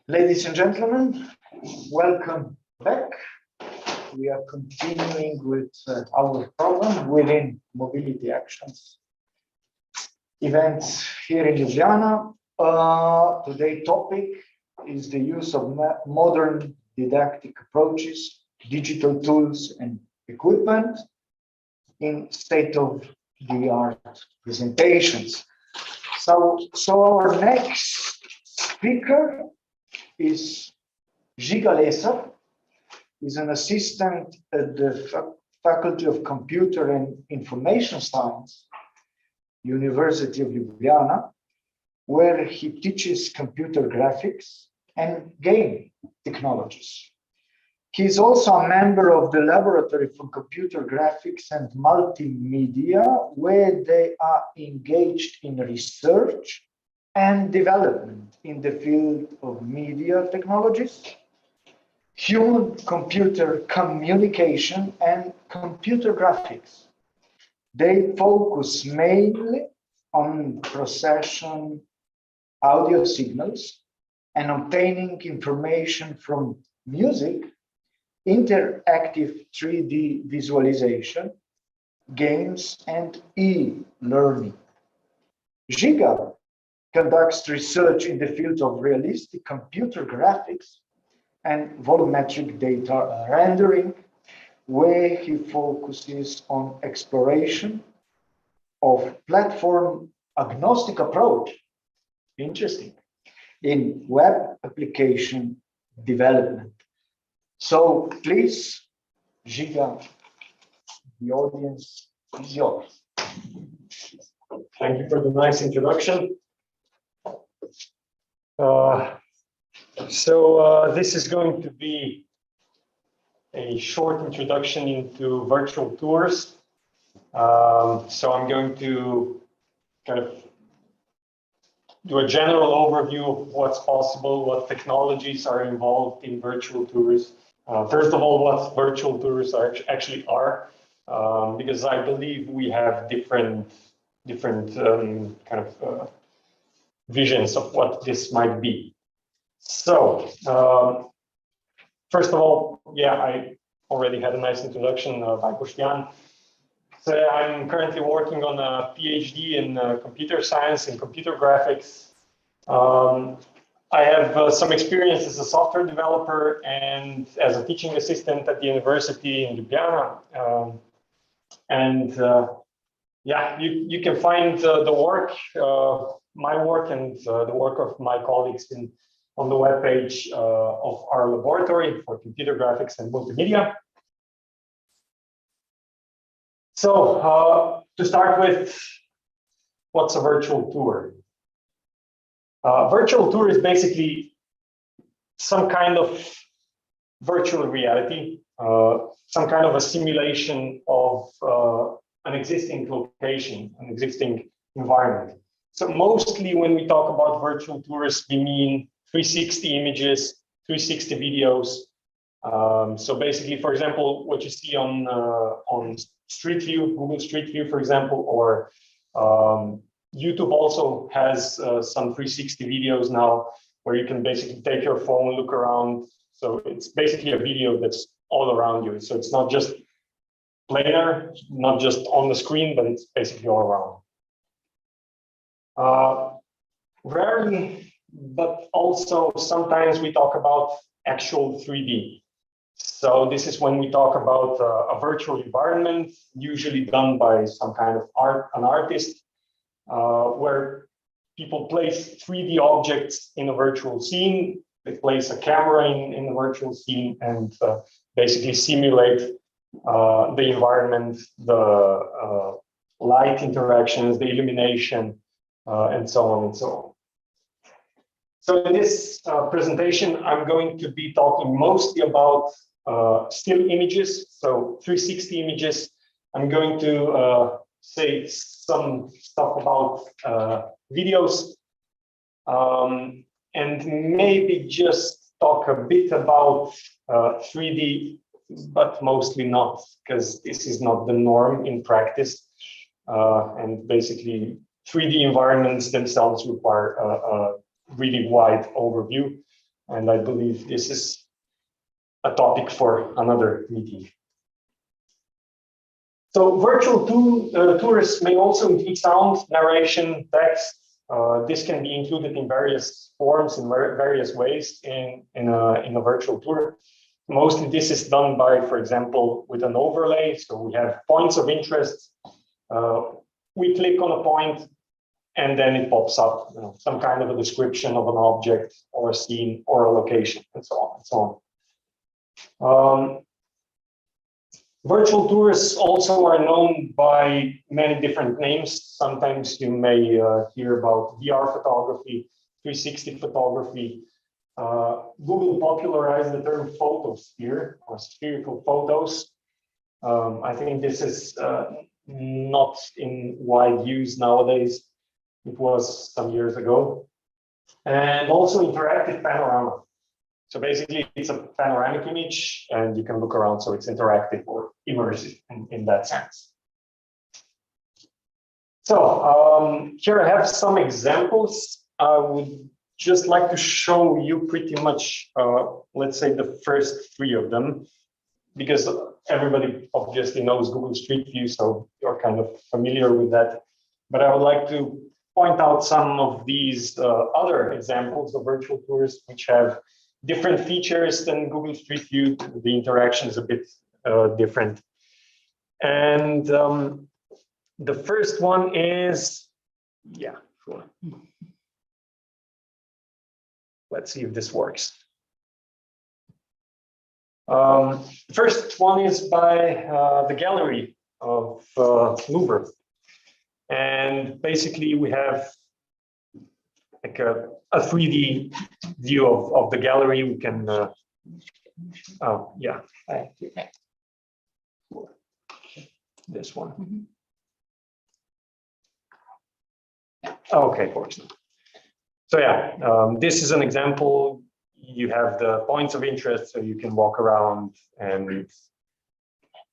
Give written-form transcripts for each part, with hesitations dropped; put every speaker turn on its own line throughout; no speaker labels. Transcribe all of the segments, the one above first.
Ladies and gentlemen, welcome back. We are continuing with our program within Mobility Actions events here in Ljubljana. Today's topic is the use of modern didactic approaches, digital tools and equipment in state-of-the-art presentations. So our next speaker is Žiga Lesar. He's an assistant at the Faculty of Computer and Information Science, University of Ljubljana, where he teaches computer graphics and game technologies. He is also a member of the Laboratory for Computer Graphics and Multimedia, where they are engaged in research and development in the field of media technologies, human-computer communication, and computer graphics. They focus mainly on processing audio signals and obtaining information from music, interactive 3D visualization, games, and e-learning. Žiga conducts research in the field of realistic computer graphics and volumetric data rendering, where he focuses on exploration of platform agnostic approach, interesting, in web application development. So please, Žiga, the audience is yours.
Thank you for the nice introduction. This is going to be a short introduction into virtual tours. So I'm going to kind of do a general overview of what's possible, what technologies are involved in virtual tours. First of all, what virtual tours actually are, because I believe we have different visions of what this might be. So, first of all, yeah, I already had a nice introduction by Boštjan. So I'm currently working on a PhD in computer science and computer graphics. I have some experience as a software developer and as a teaching assistant at the university in Ljubljana. Yeah, you can find the work, my work and the work of my colleagues on the webpage of our laboratory for computer graphics and multimedia. So to start with, what's a virtual tour? Virtual tour is basically some kind of virtual reality, some kind of a simulation of an existing location, an existing environment. So mostly when we talk about virtual tours, we mean 360 images, 360 videos. So basically, for example, what you see on Street View, Google Street View, for example, or YouTube also has some 360 videos now where you can basically take your phone, look around. So it's basically a video that's all around you. So it's not just planar, not just on the screen, but it's basically all around. Rarely, but also sometimes we talk about actual 3D. So this is when we talk about a virtual environment, usually done by some kind of an artist, where people place 3D objects in a virtual scene. They place a camera in a virtual scene and basically simulate the environment, the light interactions, the illumination, and so on and so on. So in this presentation, I'm going to be talking mostly about still images, so 360 images. I'm going to say some stuff about videos, and maybe just talk a bit about 3D, but mostly not, because this is not the norm in practice. And basically 3D environments themselves require really wide overview. And I believe this is a topic for another meeting. So virtual tours may also include sound, narration, text. This can be included in various forms, in various ways in a virtual tour. Mostly this is done by, for example, with an overlay. So we have points of interest. We click on a point and then it pops up, some kind of a description of an object or a scene or a location and so on and so on. Virtual tours also are known by many different names. Sometimes you may hear about VR photography, 360 photography. Google popularized the term photosphere or spherical photos. I think this is not in wide use nowadays. It was some years ago. And also interactive panorama. So basically, it's a panoramic image and you can look around, so it's interactive or immersive in that sense. So here I have some examples. I would just like to show you pretty much, let's say, the first three of them, because everybody obviously knows Google Street View, so you're kind of familiar with that. But I would like to point out some of these other examples of virtual tours which have different features than Google Street View. The interaction is a bit different. And the first one is, yeah, sure. Let's see if this works. First one is by the gallery of Louvre. And basically we have like a 3D view of the gallery. We can, oh yeah, this one. Okay, works. So yeah, this is an example. You have the points of interest, so you can walk around, and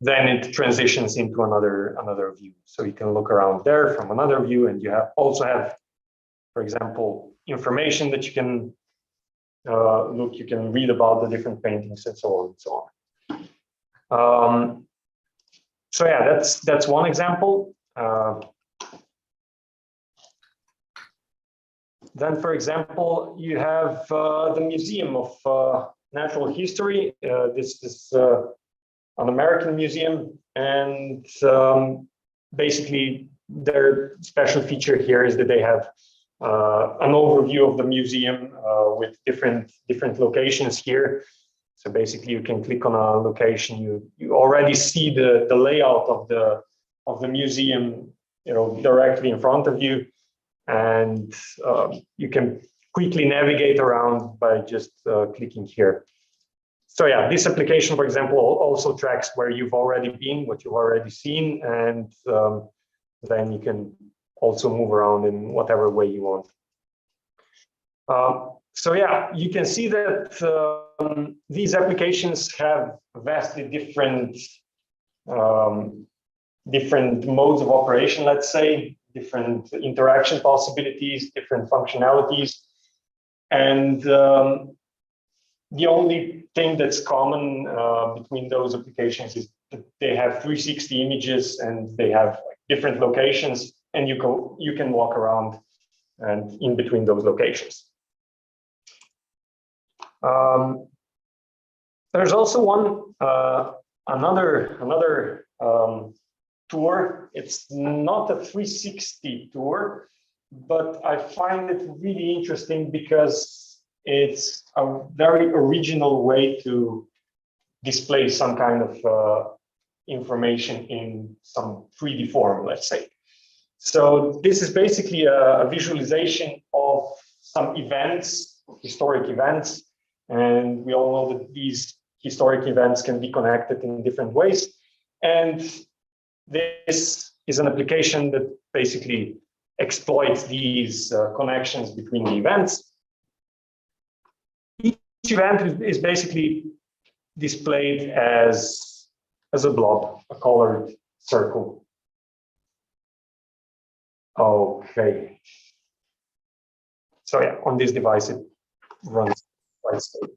then it transitions into another view. So you can look around there from another view, and you also have, for example, information that you can look. You can read about the different paintings and so on and so on. So yeah, that's one example. Then, for example, you have the Museum of Natural History. This is an American museum, and basically their special feature here is that they have an overview of the museum with different locations here. So basically, you can click on a location. You already see the layout of the museum, directly in front of you. And you can quickly navigate around by just clicking here. So yeah, this application, for example, also tracks where you've already been, what you've already seen, and then you can also move around in whatever way you want. So yeah, you can see that these applications have vastly different modes of operation, let's say, different interaction possibilities, different functionalities. And the only thing that's common between those applications is that they have 360 images and they have different locations, and you can walk around and in between those locations. There's also another tour. It's not a 360 tour, but I find it really interesting because it's a very original way to display some kind of information in some 3D form, let's say. So this is basically a visualization of some events, historic events, and we all know that these historic events can be connected in different ways. And this is an application that basically exploits these connections between the events. Each event is basically displayed as a blob, a colored circle. Okay. So yeah, on this device, it runs quite stable.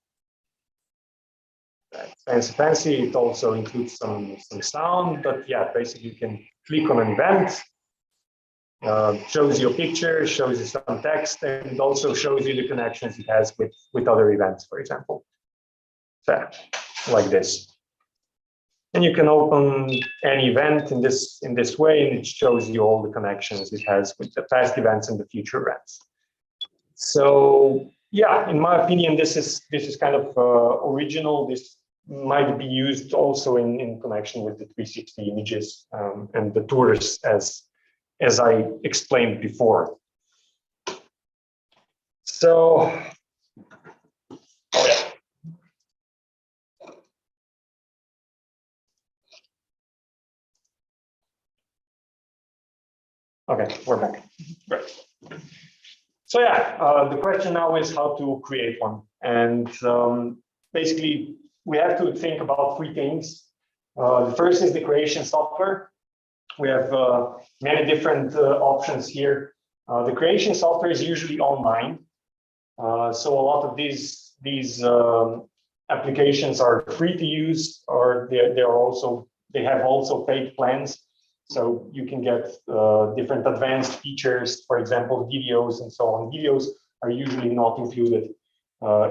Fancy. It also includes some sound, but yeah, basically you can click on an event, shows you a picture, shows you some text, and it also shows you the connections it has with other events, for example. So, like this. And you can open any event in this way, and it shows you all the connections it has with the past events and the future events. So yeah, in my opinion, this is kind of original. This might be used also in connection with the 360 images and the tours, as I explained before. So, oh yeah. Okay, we're back. Great. So yeah, the question now is how to create one. And basically, we have to think about three things. The first is the creation software. We have many different options here. The creation software is usually online. So a lot of these applications are free to use, or they have also paid plans. So you can get different advanced features, for example, videos and so on. Videos are usually not included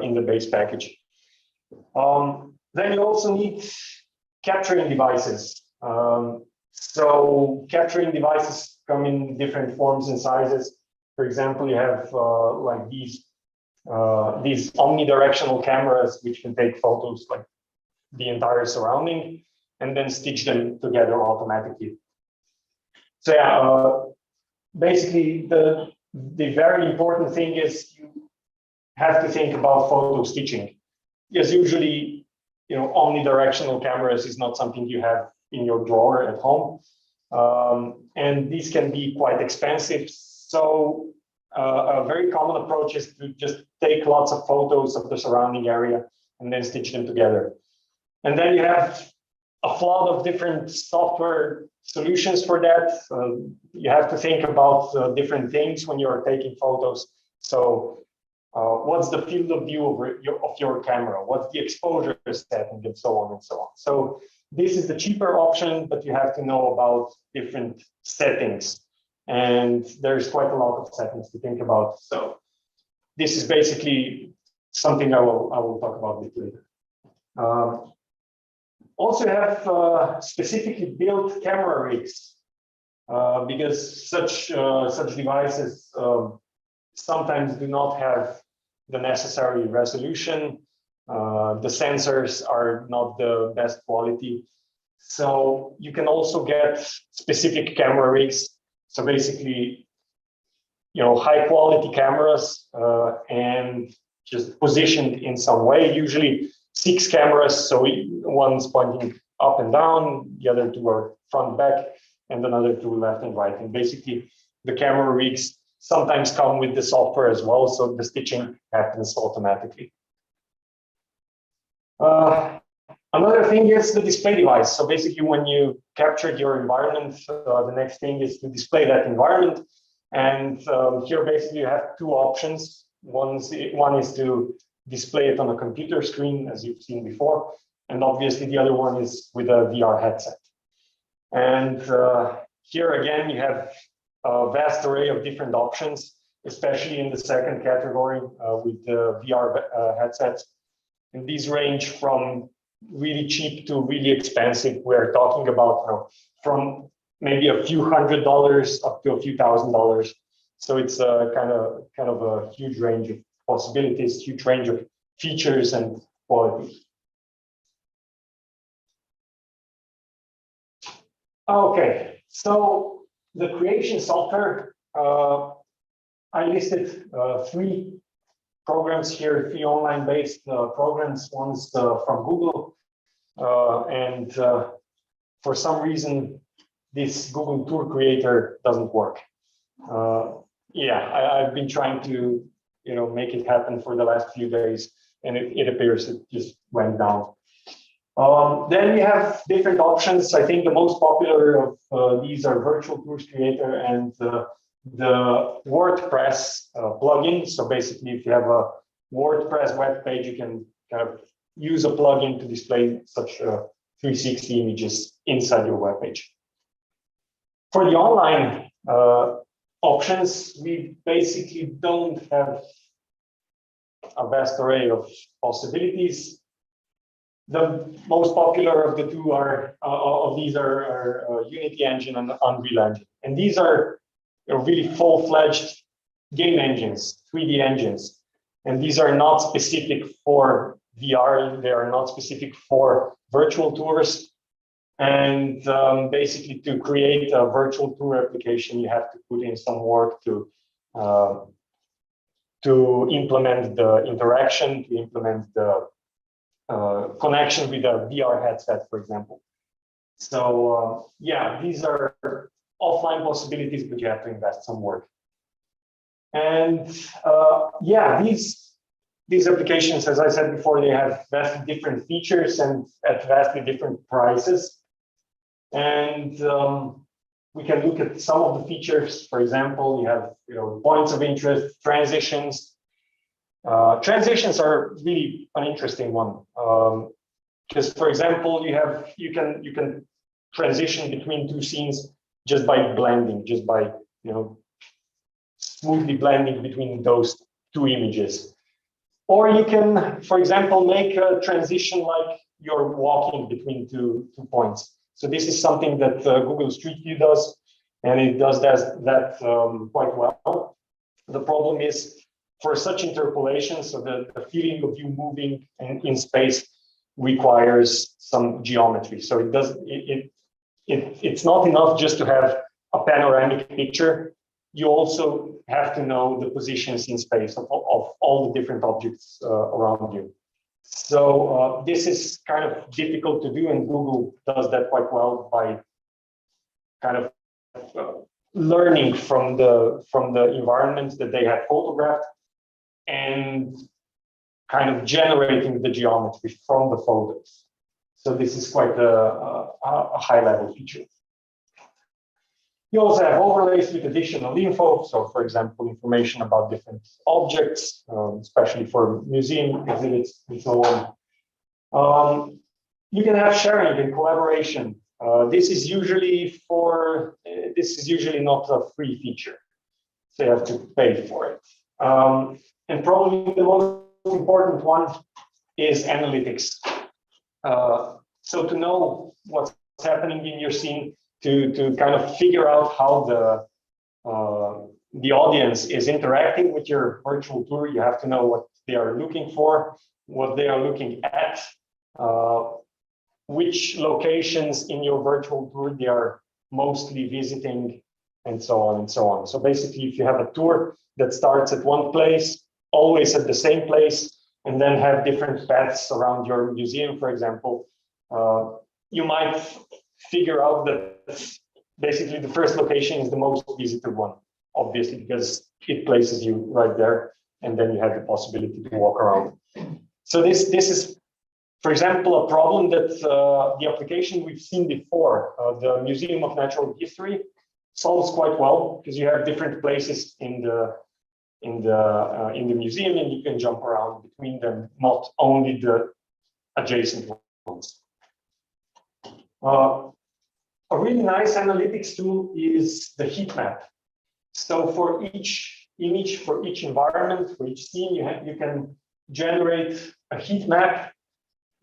in the base package. Then you also need capturing devices. So capturing devices come in different forms and sizes. For example, you have like these omnidirectional cameras, which can take photos like the entire surrounding and then stitch them together automatically. So yeah, basically the very important thing is you have to think about photo stitching. Yes, usually, omnidirectional cameras is not something you have in your drawer at home. And these can be quite expensive. So a very common approach is to just take lots of photos of the surrounding area and then stitch them together. And then you have a lot of different software solutions for that. You have to think about different things when you're taking photos. So what's the field of view of your camera? What's the exposure setting, and so on and so on. So this is the cheaper option, but you have to know about different settings. And there's quite a lot of settings to think about. So this is basically something I will talk about a bit later. Also have specifically built camera rigs because such devices sometimes do not have the necessary resolution. The sensors are not the best quality. So you can also get specific camera rigs. So basically, high quality cameras and just positioned in some way, usually 6 cameras. So one's pointing up and down, the other 2 are front, back, and another 2 left and right. And basically the camera rigs sometimes come with the software as well. So the stitching happens automatically. Another thing is the display device. So basically when you captured your environment, the next thing is to display that environment. And here basically you have 2 options. One is to display it on a computer screen, as you've seen before. And obviously the other one is with a VR headset. And here again, you have a vast array of different options, especially in the second category with the VR headsets. And these range from really cheap to really expensive. We're talking about from maybe a few $100s up to a few $1,000s. So it's kind of a huge range of possibilities, huge range of features and quality. Okay, so the creation software, I listed 3 programs here, 3 online-based programs. One's from Google, and for some reason, this Google Tour Creator doesn't work. I've been trying to make it happen for the last few days, and it appears it just went down. Then we have different options. I think the most popular of these are Virtual Tours Creator and the WordPress plugin. So basically, if you have a WordPress web page, you can kind of use a plugin to display such 360 images inside your web page. For the online options, we basically don't have a vast array of possibilities. The most popular of the two are Unity Engine and Unreal Engine, and these are really full-fledged game engines, 3D engines, and these are not specific for VR. They are not specific for virtual tours. And basically, to create a virtual tour application, you have to put in some work to implement the interaction, to implement the connection with a VR headset, for example. So yeah, these are offline possibilities, but you have to invest some work. And yeah, these applications, as I said before, they have vastly different features and at vastly different prices. And we can look at some of the features. For example, you have points of interest, transitions. Transitions are really an interesting one. Because, for example, you can transition between two scenes just by blending, just by smoothly blending between those two images. Or you can, for example, make a transition like you're walking between two points. So this is something that Google Street View does, and it does that quite well. The problem is for such interpolation, so the feeling of you moving in space requires some geometry. So it's not enough just to have a panoramic picture. You also have to know the positions in space of all the different objects around you. So this is kind of difficult to do, and Google does that quite well by kind of learning from the environment that they have photographed and kind of generating the geometry from the photos. So this is quite a high-level feature. You also have overlays with additional info. So, for example, information about different objects, especially for museum exhibits and so on. You can have sharing and collaboration. This is usually not a free feature, so you have to pay for it. And probably the most important one is analytics. So to know what's happening in your scene, to kind of figure out how the audience is interacting with your virtual tour, you have to know what they are looking for, what they are looking at, which locations in your virtual tour they are mostly visiting, and so on and so on. So basically, if you have a tour that starts at one place, always at the same place, and then have different paths around your museum, for example, you might figure out that basically the first location is the most visited one, obviously, because it places you right there, and then you have the possibility to walk around. So this is, for example, a problem that the application we've seen before, the Museum of Natural History, solves quite well, because you have different places in the museum, and you can jump around between them, not only the adjacent ones. A really nice analytics tool is the heat map. So for each image, for each environment, for each scene, you can generate a heat map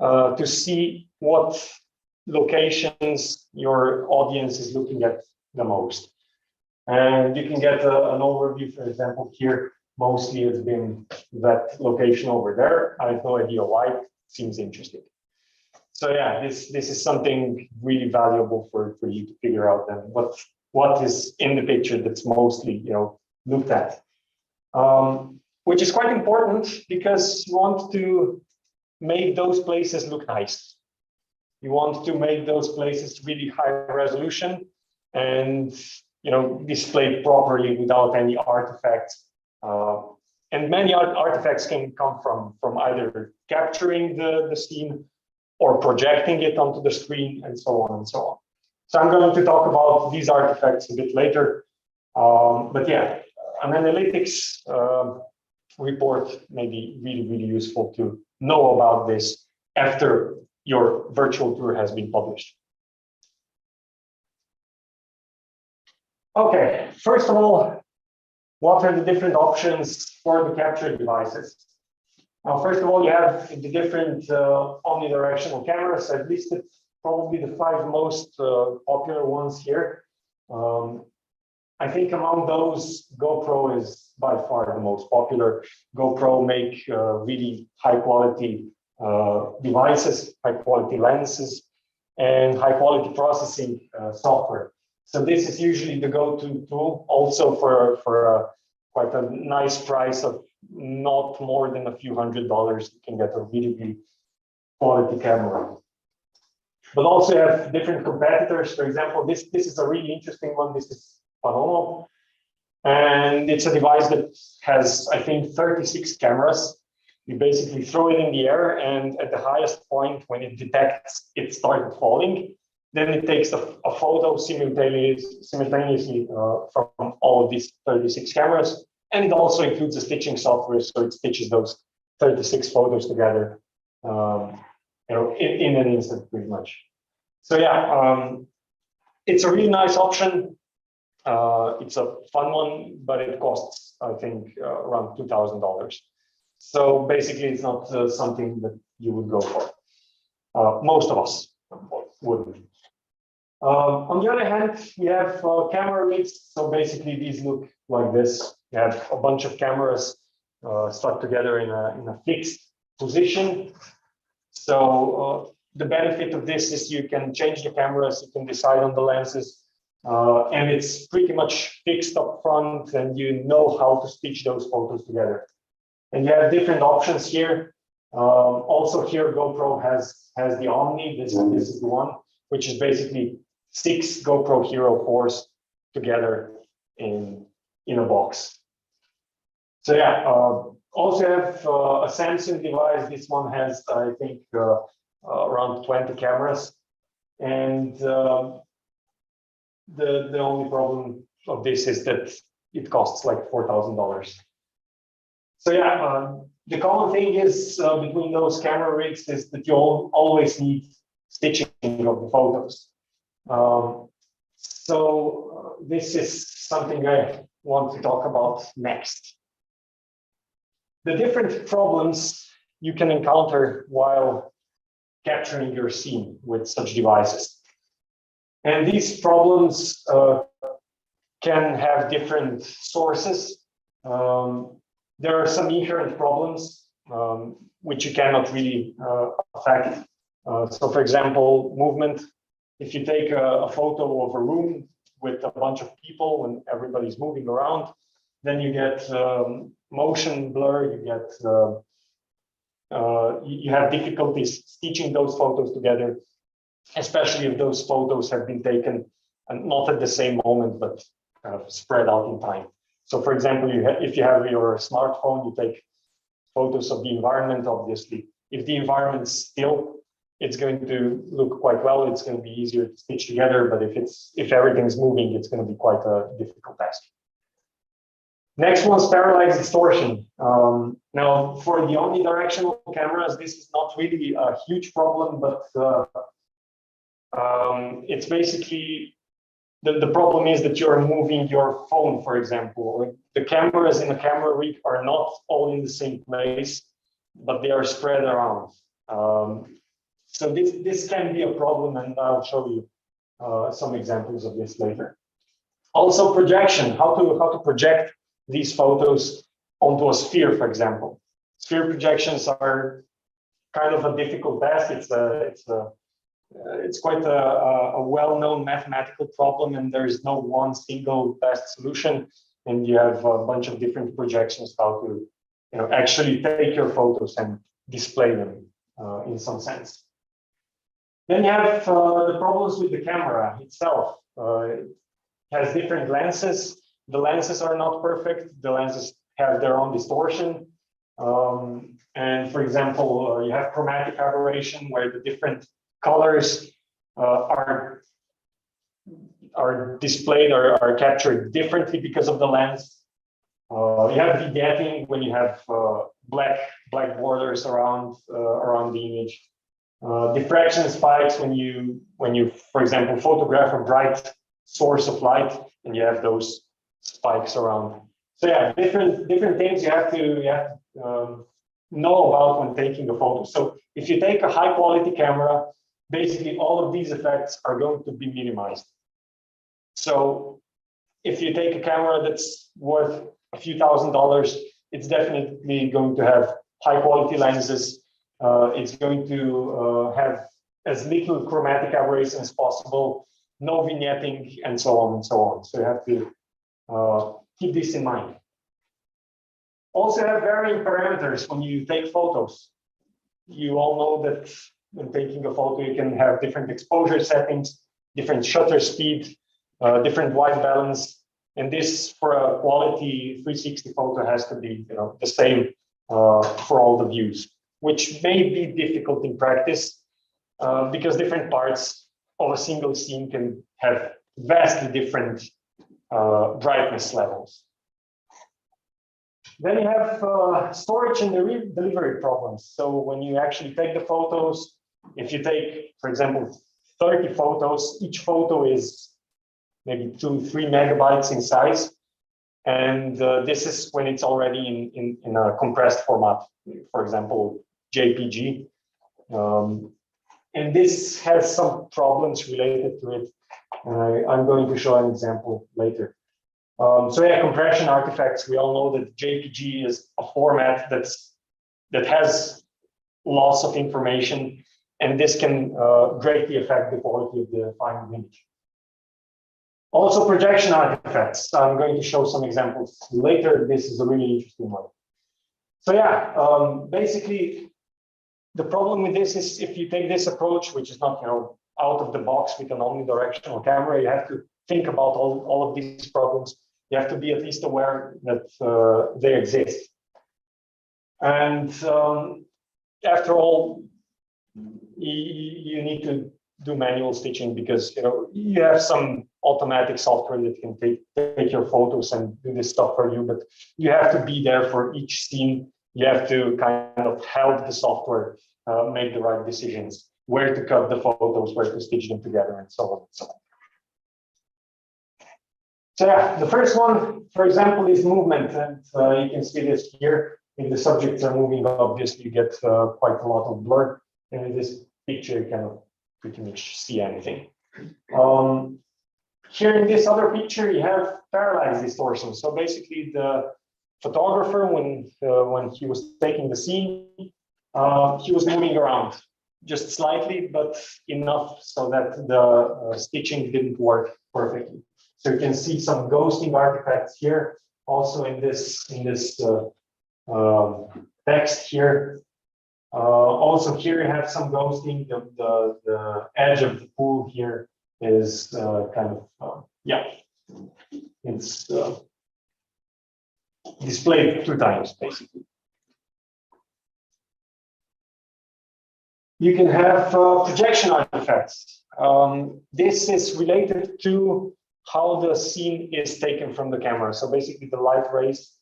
to see what locations your audience is looking at the most. And you can get an overview, for example, here. Mostly it's been that location over there. I have no idea why. It seems interesting. So yeah, this is something really valuable for you to figure out then what is in the picture that's mostly looked at, which is quite important because you want to make those places look nice. You want to make those places really high resolution and displayed properly without any artifacts. And many artifacts can come from either capturing the scene or projecting it onto the screen, and so on and so on. So I'm going to talk about these artifacts a bit later. But yeah, an analytics report may be really, really useful to know about this after your virtual tour has been published. Okay, first of all, what are the different options for the capture devices? Now, first of all, you have the different omnidirectional cameras. I've listed probably the 5 most popular ones here. I think among those, GoPro is by far the most popular. GoPro make really high quality devices, high quality lenses, and high quality processing software. So this is usually the go-to tool, also for quite a nice price of not more than a few $100s. You can get a really, really quality camera. But also you have different competitors. For example, this is a really interesting one. This is Panomo, and it's a device that has, I think, 36 cameras. You basically throw it in the air, and at the highest point, when it detects it started falling, then it takes a photo simultaneously from all of these 36 cameras, and it also includes a stitching software, so it stitches those 36 photos together, in an instant, pretty much. So yeah, it's a really nice option. It's a fun one, but it costs, I think, around $2,000. So basically, it's not something that you would go for. Most of us wouldn't. On the other hand, we have camera rigs. So basically, these look like this. You have a bunch of cameras stuck together in a fixed position. So the benefit of this is you can change the cameras, you can decide on the lenses, and it's pretty much fixed up front, and you know how to stitch those photos together. And you have different options here. Also here, GoPro has the Omni. This is the one, which is basically 6 GoPro Hero 4s together in a box. So yeah, also have a Samsung device. This one has, I think, around 20 cameras. And the only problem of this is that it costs like $4,000. So yeah, the common thing is between those camera rigs is that you always need stitching of the photos. So this is something I want to talk about next. The different problems you can encounter while capturing your scene with such devices. And these problems can have different sources. There are some inherent problems which you cannot really affect. So for example, movement. If you take a photo of a room with a bunch of people and everybody's moving around, then you get motion blur, you have difficulties stitching those photos together, especially if those photos have been taken and not at the same moment, but kind of spread out in time. So for example, if you have your smartphone, you take photos of the environment, obviously. If the environment's still, it's going to look quite well. It's going to be easier to stitch together, but if everything's moving, it's going to be quite a difficult task. Next one's parallax distortion. Now, for the omnidirectional cameras, this is not really a huge problem, but it's basically the problem is that you're moving your phone, for example. The cameras in a camera rig are not all in the same place, but they are spread around. So this can be a problem, and I'll show you some examples of this later. Also, projection, how to project these photos onto a sphere, for example. Sphere projections are kind of a difficult task. It's quite a well-known mathematical problem, and there is no one single best solution. And you have a bunch of different projections how to, actually take your photos and display them in some sense. Then you have the problems with the camera itself. It has different lenses. The lenses are not perfect. The lenses have their own distortion. And for example, you have chromatic aberration where the different colors are are displayed or are captured differently because of the lens. You have vignetting when you have black borders around the image. Diffraction spikes when you, for example, photograph a bright source of light and you have those spikes around. So yeah, different things you have to know about when taking a photo. So if you take a high quality camera, basically all of these effects are going to be minimized. So if you take a camera that's worth a few $1,000s, it's definitely going to have high quality lenses. It's going to have as little chromatic aberration as possible, no vignetting, and so on and so on. So you have to keep this in mind. Also have varying parameters when you take photos. You all know that when taking a photo, you can have different exposure settings, different shutter speed, different white balance. And this, for a quality 360 photo, has to be the same for all the views, which may be difficult in practice because different parts of a single scene can have vastly different brightness levels. Then you have storage and delivery problems. So when you actually take the photos, if you take, for example, 30 photos, each photo is maybe 2-3 megabytes in size. And this is when it's already in a compressed format, for example, JPG. And this has some problems related to it. I'm going to show an example later. So yeah, compression artifacts, we all know that JPG is a format that has loss of information, and this can greatly affect the quality of the final image. Also projection artifacts. I'm going to show some examples later. This is a really interesting one. So yeah, basically the problem with this is if you take this approach, which is not out of the box with an omnidirectional camera, you have to think about all of these problems. You have to be at least aware that they exist. And after all, you need to do manual stitching because you have some automatic software that can take your photos and do this stuff for you, but you have to be there for each scene. You have to kind of help the software make the right decisions, where to cut the photos, where to stitch them together, and so on and so on. So yeah, the first one, for example, is movement, and you can see this here. If the subjects are moving, obviously you get quite a lot of blur, and in this picture you cannot pretty much see anything. Here in this other picture, you have parallax distortion. So basically, the photographer, when he was taking the scene, he was moving around just slightly, but enough so that the stitching didn't work perfectly. So you can see some ghosting artifacts here, also in this text here. Also here you have some ghosting. The edge of the pool here is kind of it's displayed 2 times basically. You can have projection artifacts. This is related to how the scene is taken from the camera. So basically the light rays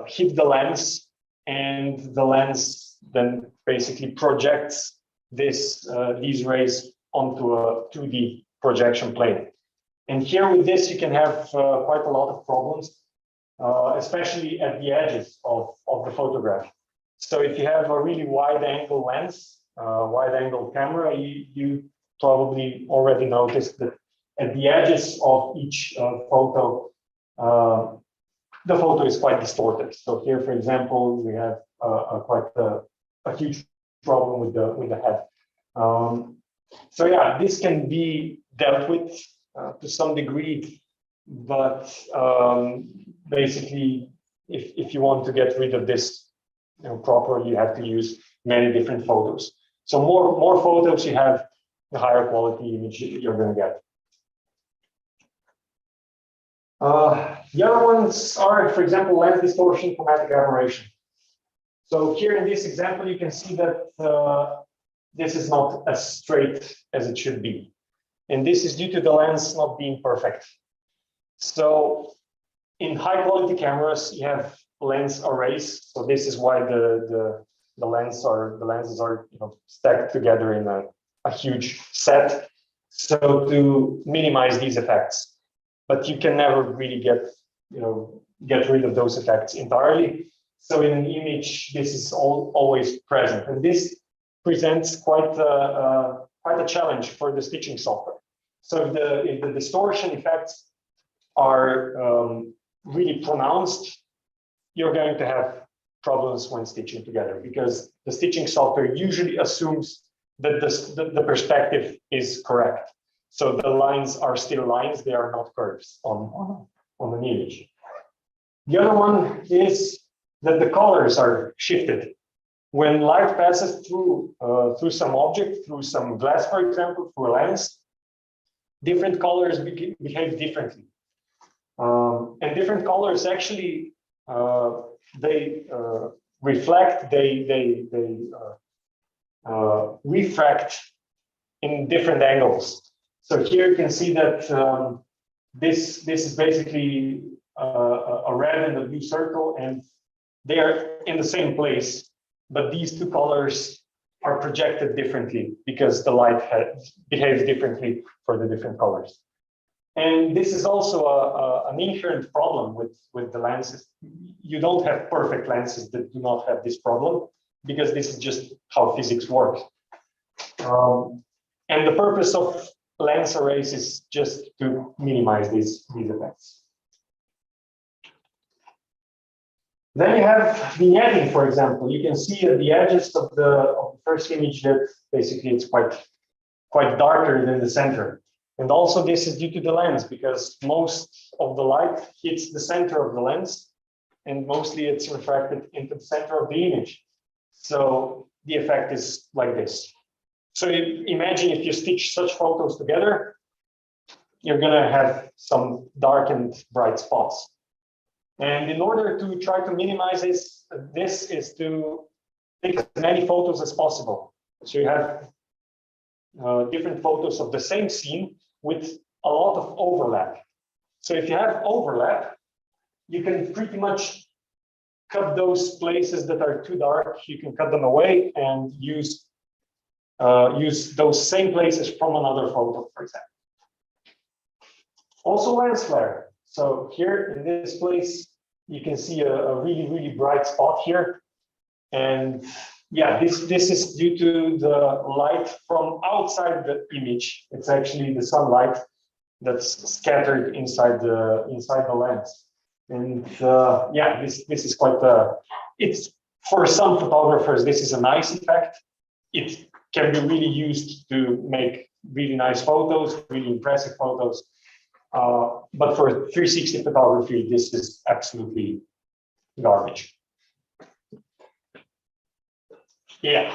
hit the lens, and the lens then basically projects these rays onto a 2D projection plane. And here with this, you can have quite a lot of problems, especially at the edges of the photograph. So if you have a really wide angle lens, wide angle camera, you probably already noticed that at the edges of each photo, the photo is quite distorted. So here, for example, we have quite a huge problem with the head. So yeah, this can be dealt with to some degree, but basically, if you want to get rid of this properly, you have to use many different photos. So more photos you have, the higher quality image you're going to get. The other ones are, for example, lens distortion, chromatic aberration. So here in this example, you can see that this is not as straight as it should be. And this is due to the lens not being perfect. So in high quality cameras, you have lens arrays. So this is why the lenses are stacked together in a huge set. So to minimize these effects, but you can never really get rid of those effects entirely. So in an image, this is always present, and this presents quite a challenge for the stitching software. So if the distortion effects are really pronounced, you're going to have problems when stitching together, because the stitching software usually assumes that the perspective is correct. So the lines are still lines, they are not curves on an image. The other one is that the colors are shifted. When light passes through some object, through some glass, for example, through a lens, different colors behave differently. And different colors actually, they reflect, they refract in different angles. So here you can see that this is basically a red and a blue circle, and they are in the same place, but these two colors are projected differently because the light behaves differently for the different colors. And this is also an inherent problem with the lenses. You don't have perfect lenses that do not have this problem, because this is just how physics works. And the purpose of lens arrays is just to minimize these effects. Then you have vignetting, for example. You can see at the edges of the first image that basically it's quite darker than the center. And also this is due to the lens, because most of the light hits the center of the lens, and mostly it's refracted into the center of the image. So the effect is like this. So imagine if you stitch such photos together, you're gonna have some dark and bright spots. And in order to try to minimize this is to take as many photos as possible. So you have different photos of the same scene with a lot of overlap. So if you have overlap, you can pretty much cut those places that are too dark. You can cut them away and use those same places from another photo, for example. Also lens flare. So here in this place, you can see a really, really bright spot here. And yeah, this is due to the light from outside the image. It's actually the sunlight that's scattered inside the lens. And yeah, this is quite it's for some photographers, this is a nice effect. It can be really used to make really nice photos, really impressive photos. But for 360 photography, this is absolutely garbage. Yeah.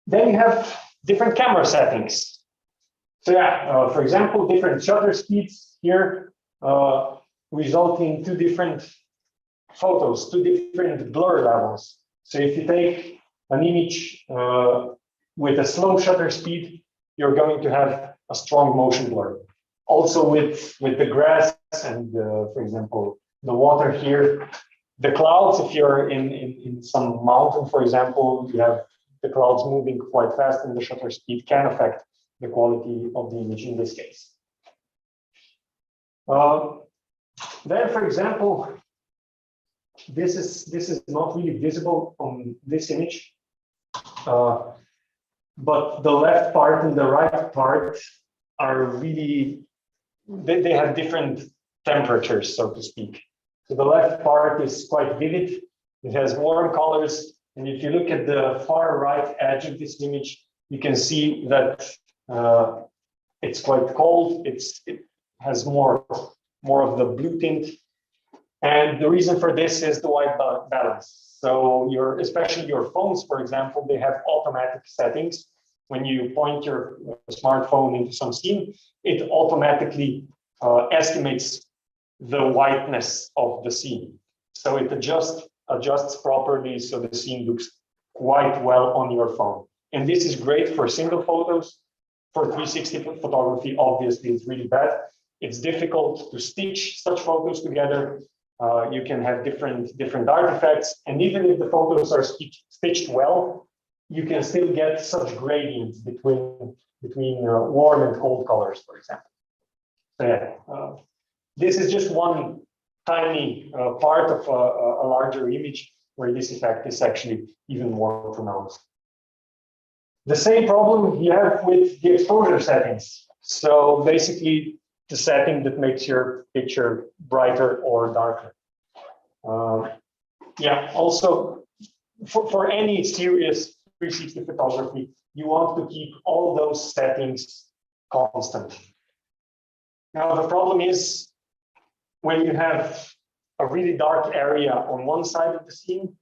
Then you have different camera settings. So yeah, for example, different shutter speeds here result in two different photos, two different blur levels. So if you take an image with a slow shutter speed, you're going to have a strong motion blur. Also with the grass and for example, the water here, the clouds, if you're in some mountain, for example, you have the clouds moving quite fast and the shutter speed can affect the quality of the image in this case. Then, for example, this is not really visible on this image, but the left part and the right part are really, they have different temperatures, so to speak. So the left part is quite vivid, it has warm colors, and if you look at the far right edge of this image, you can see that it's quite cold, it has more of the blue tint. And the reason for this is the white balance. So especially your phones, for example, they have automatic settings. When you point your smartphone into some scene, it automatically estimates the whiteness of the scene. So it adjusts properly so the scene looks quite well on your phone. And this is great for single photos, for 360 photography, obviously, it's really bad. It's difficult to stitch such photos together. You can have different artifacts, and even if the photos are stitched well, you can still get such gradients between warm and cold colors, for example. So yeah, this is just one tiny part of a larger image where this effect is actually even more pronounced. The same problem you have with the exposure settings. So basically, the setting that makes your picture brighter or darker. Yeah, also for any serious 360 photography, you want to keep all those settings constant. Now, the problem is when you have a really dark area on one side of the scene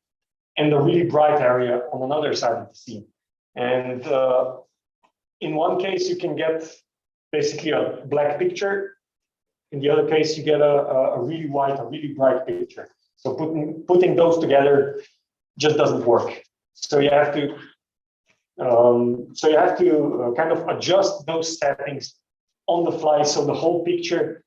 and a really bright area on another side of the scene. And in one case, you can get basically a black picture. In the other case, you get a really white, a really bright picture. So putting those together just doesn't work. So you have to kind of adjust those settings on the fly, so the whole picture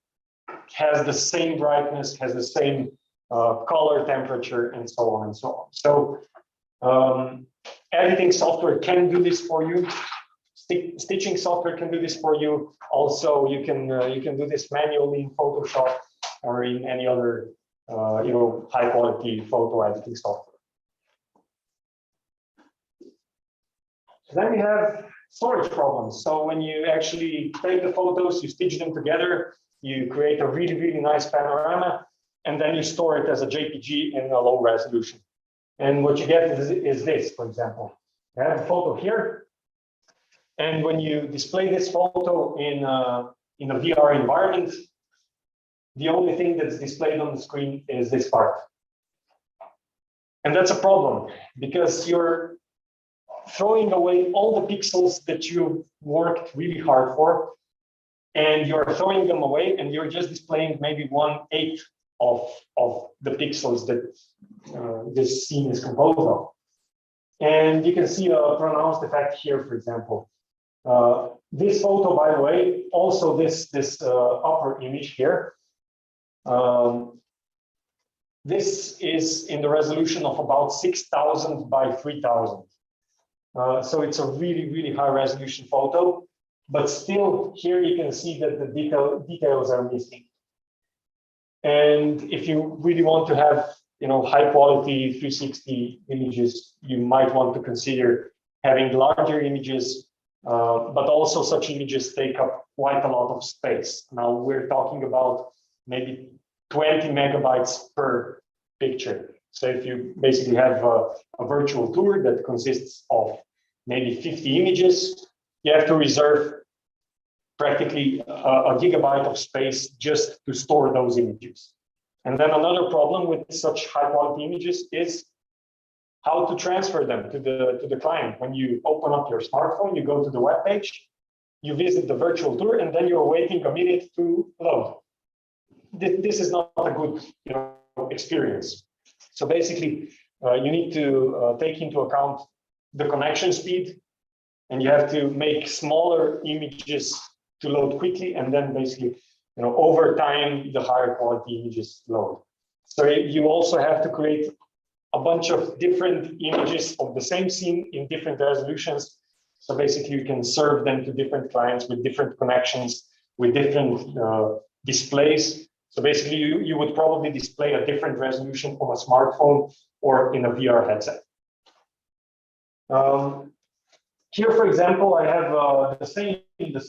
has the same brightness, has the same color, temperature, and so on and so on. So editing software can do this for you. Stitching software can do this for you. Also, you can do this manually in Photoshop or in any other high quality photo editing software. Then we have storage problems. So when you actually take the photos, you stitch them together, you create a really, really nice panorama, and then you store it as a JPG in a low resolution. And what you get is this, for example. I have a photo here. And when you display this photo in a VR environment, the only thing that's displayed on the screen is this part. And that's a problem because you're throwing away all the pixels that you worked really hard for, and you're throwing them away, and you're just displaying maybe 1/8 of the pixels that this scene is composed of. And you can see a pronounced effect here, for example. This photo, by the way, also this upper image here, this is in the resolution of about 6,000 by 3,000. So it's a really, really high resolution photo, but still here you can see that the details are missing. And if you really want to have, high quality 360 images, you might want to consider having larger images, but also such images take up quite a lot of space. Now we're talking about maybe 20 megabytes per picture. So if you basically have a virtual tour that consists of maybe 50 images, you have to reserve practically a gigabyte of space just to store those images. And then another problem with such high quality images is how to transfer them to the client. When you open up your smartphone, you go to the web page, you visit the virtual tour, and then you're waiting a minute to load. This is not a good experience. So basically, you need to take into account the connection speed, and you have to make smaller images to load quickly, and then basically, over time, the higher quality images load. So you also have to create a bunch of different images of the same scene in different resolutions. So basically, you can serve them to different clients with different connections, with different displays. So basically, you would probably display a different resolution on a smartphone or in a VR headset. Here, for example, I have the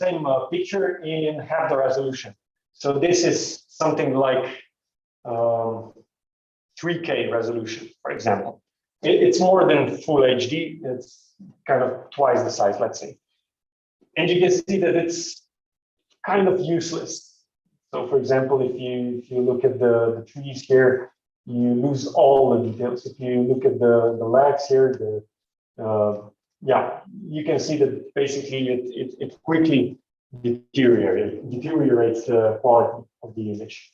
same picture in half the resolution. So this is something like 3K resolution, for example. It's more than full HD. It's kind of twice the size, let's say. And you can see that it's kind of useless. So, for example, if you look at the trees here, you lose all the details. If you look at the legs here, you can see that basically it quickly deteriorates the quality of the image.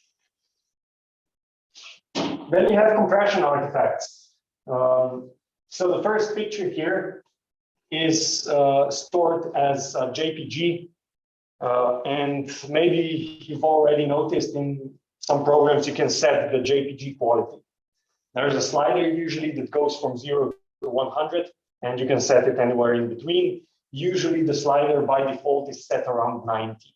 Then you have compression artifacts. So the first picture here is stored as a JPG. And maybe you've already noticed in some programs you can set the JPG quality. There's a slider usually that goes from 0 to 100, and you can set it anywhere in between. Usually the slider by default is set around 90.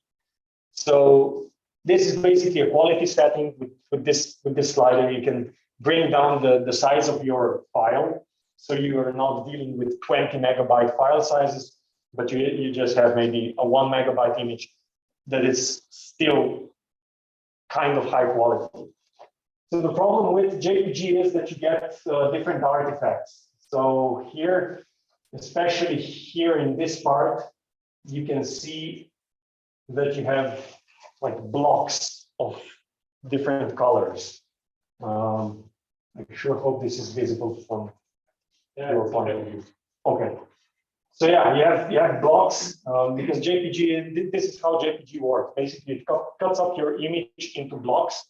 So this is basically a quality setting. With this slider, you can bring down the size of your file. So you are not dealing with 20 megabyte file sizes, but you just have maybe a 1 megabyte image that is still kind of high quality. So the problem with JPG is that you get different artifacts. So here, especially here in this part, you can see that you have like blocks of different colors. I sure hope this is visible from your point of view. Okay. So yeah, you have blocks because JPG, this is how JPG works. Basically, it cuts up your image into blocks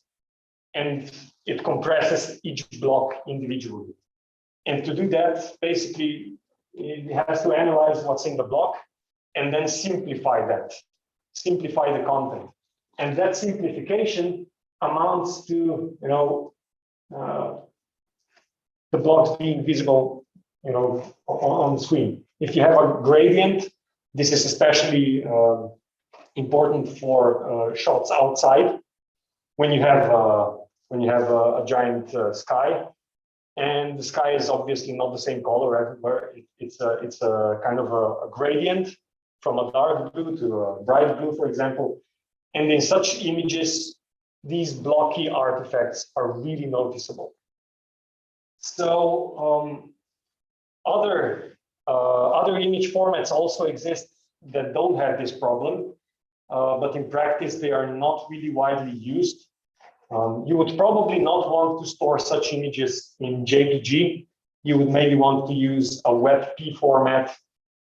and it compresses each block individually. And to do that, basically, it has to analyze what's in the block and then simplify that, simplify the content. And that simplification amounts to, you know, the blocks being visible, you know, on the screen. If you have a gradient, this is especially important for shots outside when you have a giant sky, and the sky is obviously not the same color everywhere. It's a kind of a gradient from a dark blue to a bright blue, for example. And in such images, these blocky artifacts are really noticeable. So other image formats also exist that don't have this problem, but in practice they are not really widely used. You would probably not want to store such images in JPG. You would maybe want to use a WebP format,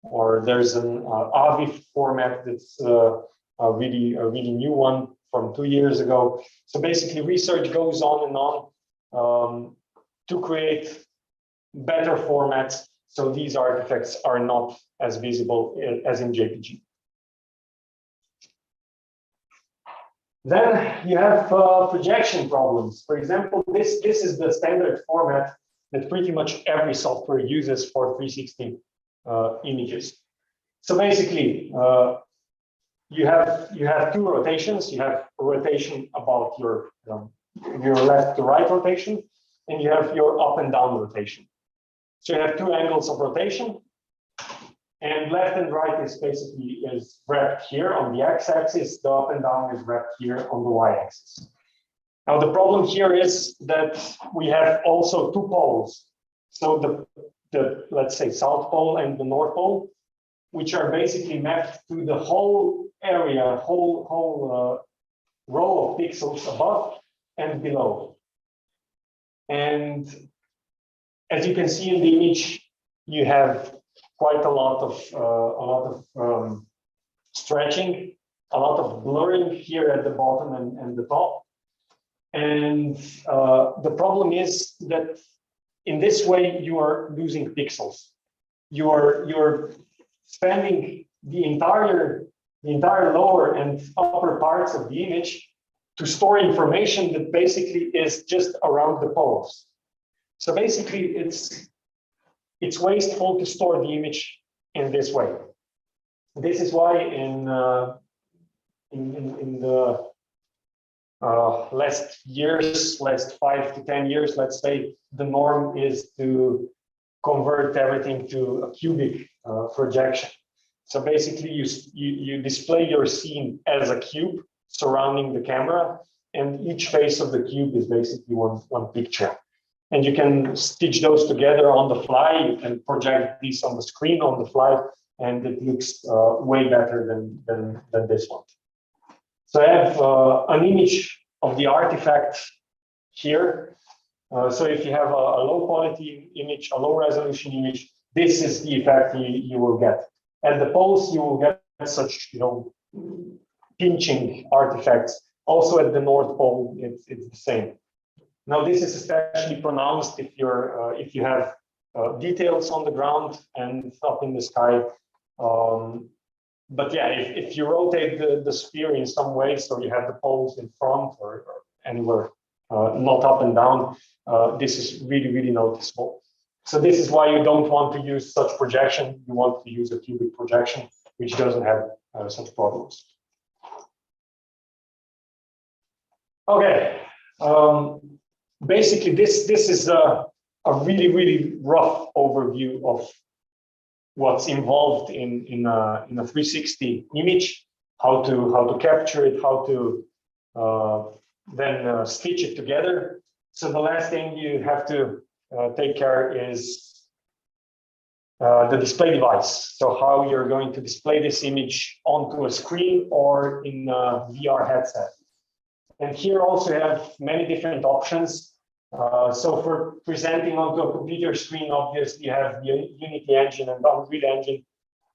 or there's an AVIF format that's a really new one from 2 years ago. So basically research goes on and on to create better formats so these artifacts are not as visible as in JPG. Then you have projection problems. For example, this is the standard format that pretty much every software uses for 360 images. So basically, you have two rotations. You have a rotation about your left to right rotation, and you have your up and down rotation. So you have two angles of rotation, and left and right is basically wrapped here on the x-axis. The up and down is wrapped here on the y-axis. Now the problem here is that we have also two poles. So the let's say south pole and the north pole, which are basically mapped to the whole area, whole row of pixels above and below. And as you can see in the image, you have quite a lot of stretching, a lot of blurring here at the bottom and the top. And the problem is that in this way you are losing pixels. You're spending the entire lower and upper parts of the image to store information that basically is just around the poles. So basically it's wasteful to store the image in this way. This is why in the last 5 to 10 years, let's say, the norm is to convert everything to a cubic projection. So basically you display your scene as a cube surrounding the camera, and each face of the cube is basically one picture. And you can stitch those together on the fly. You can project these on the screen on the fly, and it looks way better than this one. So I have an image of the artifact here. So if you have a low quality image, a low resolution image, this is the effect you will get. At the poles, you will get such, pinching artifacts. Also at the North Pole, it's the same. Now this is especially pronounced if you have details on the ground and up in the sky. But yeah, if you rotate the sphere in some way, so you have the poles in front or anywhere, not up and down, this is really, really noticeable. So this is why you don't want to use such projection. You want to use a cubic projection, which doesn't have such problems. Okay, basically this is a really, really rough overview of what's involved in a 360 image, how to capture it, how to then stitch it together. So the last thing you have to take care is the display device. So how you're going to display this image onto a screen or in a VR headset. And here also you have many different options. So for presenting onto a computer screen, obviously you have the Unity engine and Unreal engine.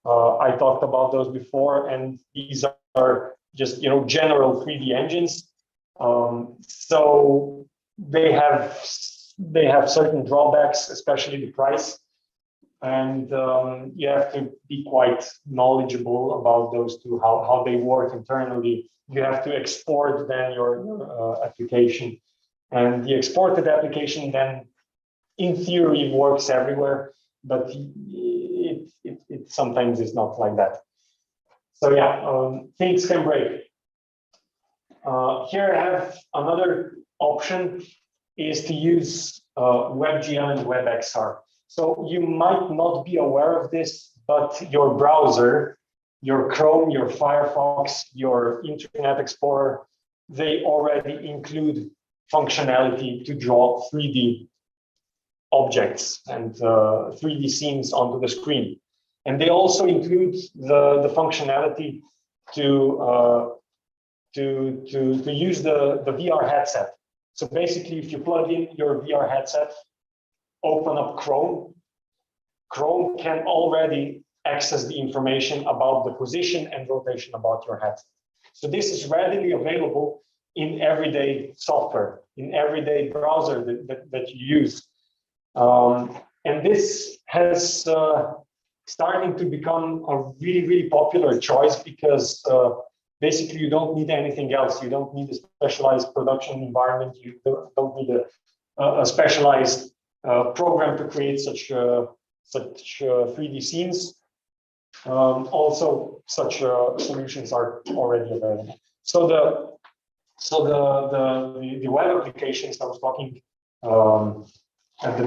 I talked about those before, and these are just general 3D engines. So they have certain drawbacks, especially the price, and you have to be quite knowledgeable about those two, how they work internally. You have to export then your application. And the exported application then, in theory, works everywhere, but it sometimes is not like that. So yeah, things can break. Here I have another option, is to use WebGL and WebXR. So you might not be aware of this, but your browser, your Chrome, your Firefox, your Internet Explorer, they already include functionality to draw 3D objects and 3D scenes onto the screen. And they also include the functionality to use the VR headset. So basically, if you plug in your VR headset, open up Chrome, Chrome can already access the information about the position and rotation about your headset. So this is readily available in everyday software, in everyday browser that you use. And this has starting to become a really, really popular choice because basically you don't need anything else. You don't need a specialized production environment. You don't need a specialized program to create such 3D scenes. Also, such solutions are already available. So the web applications I was talking at the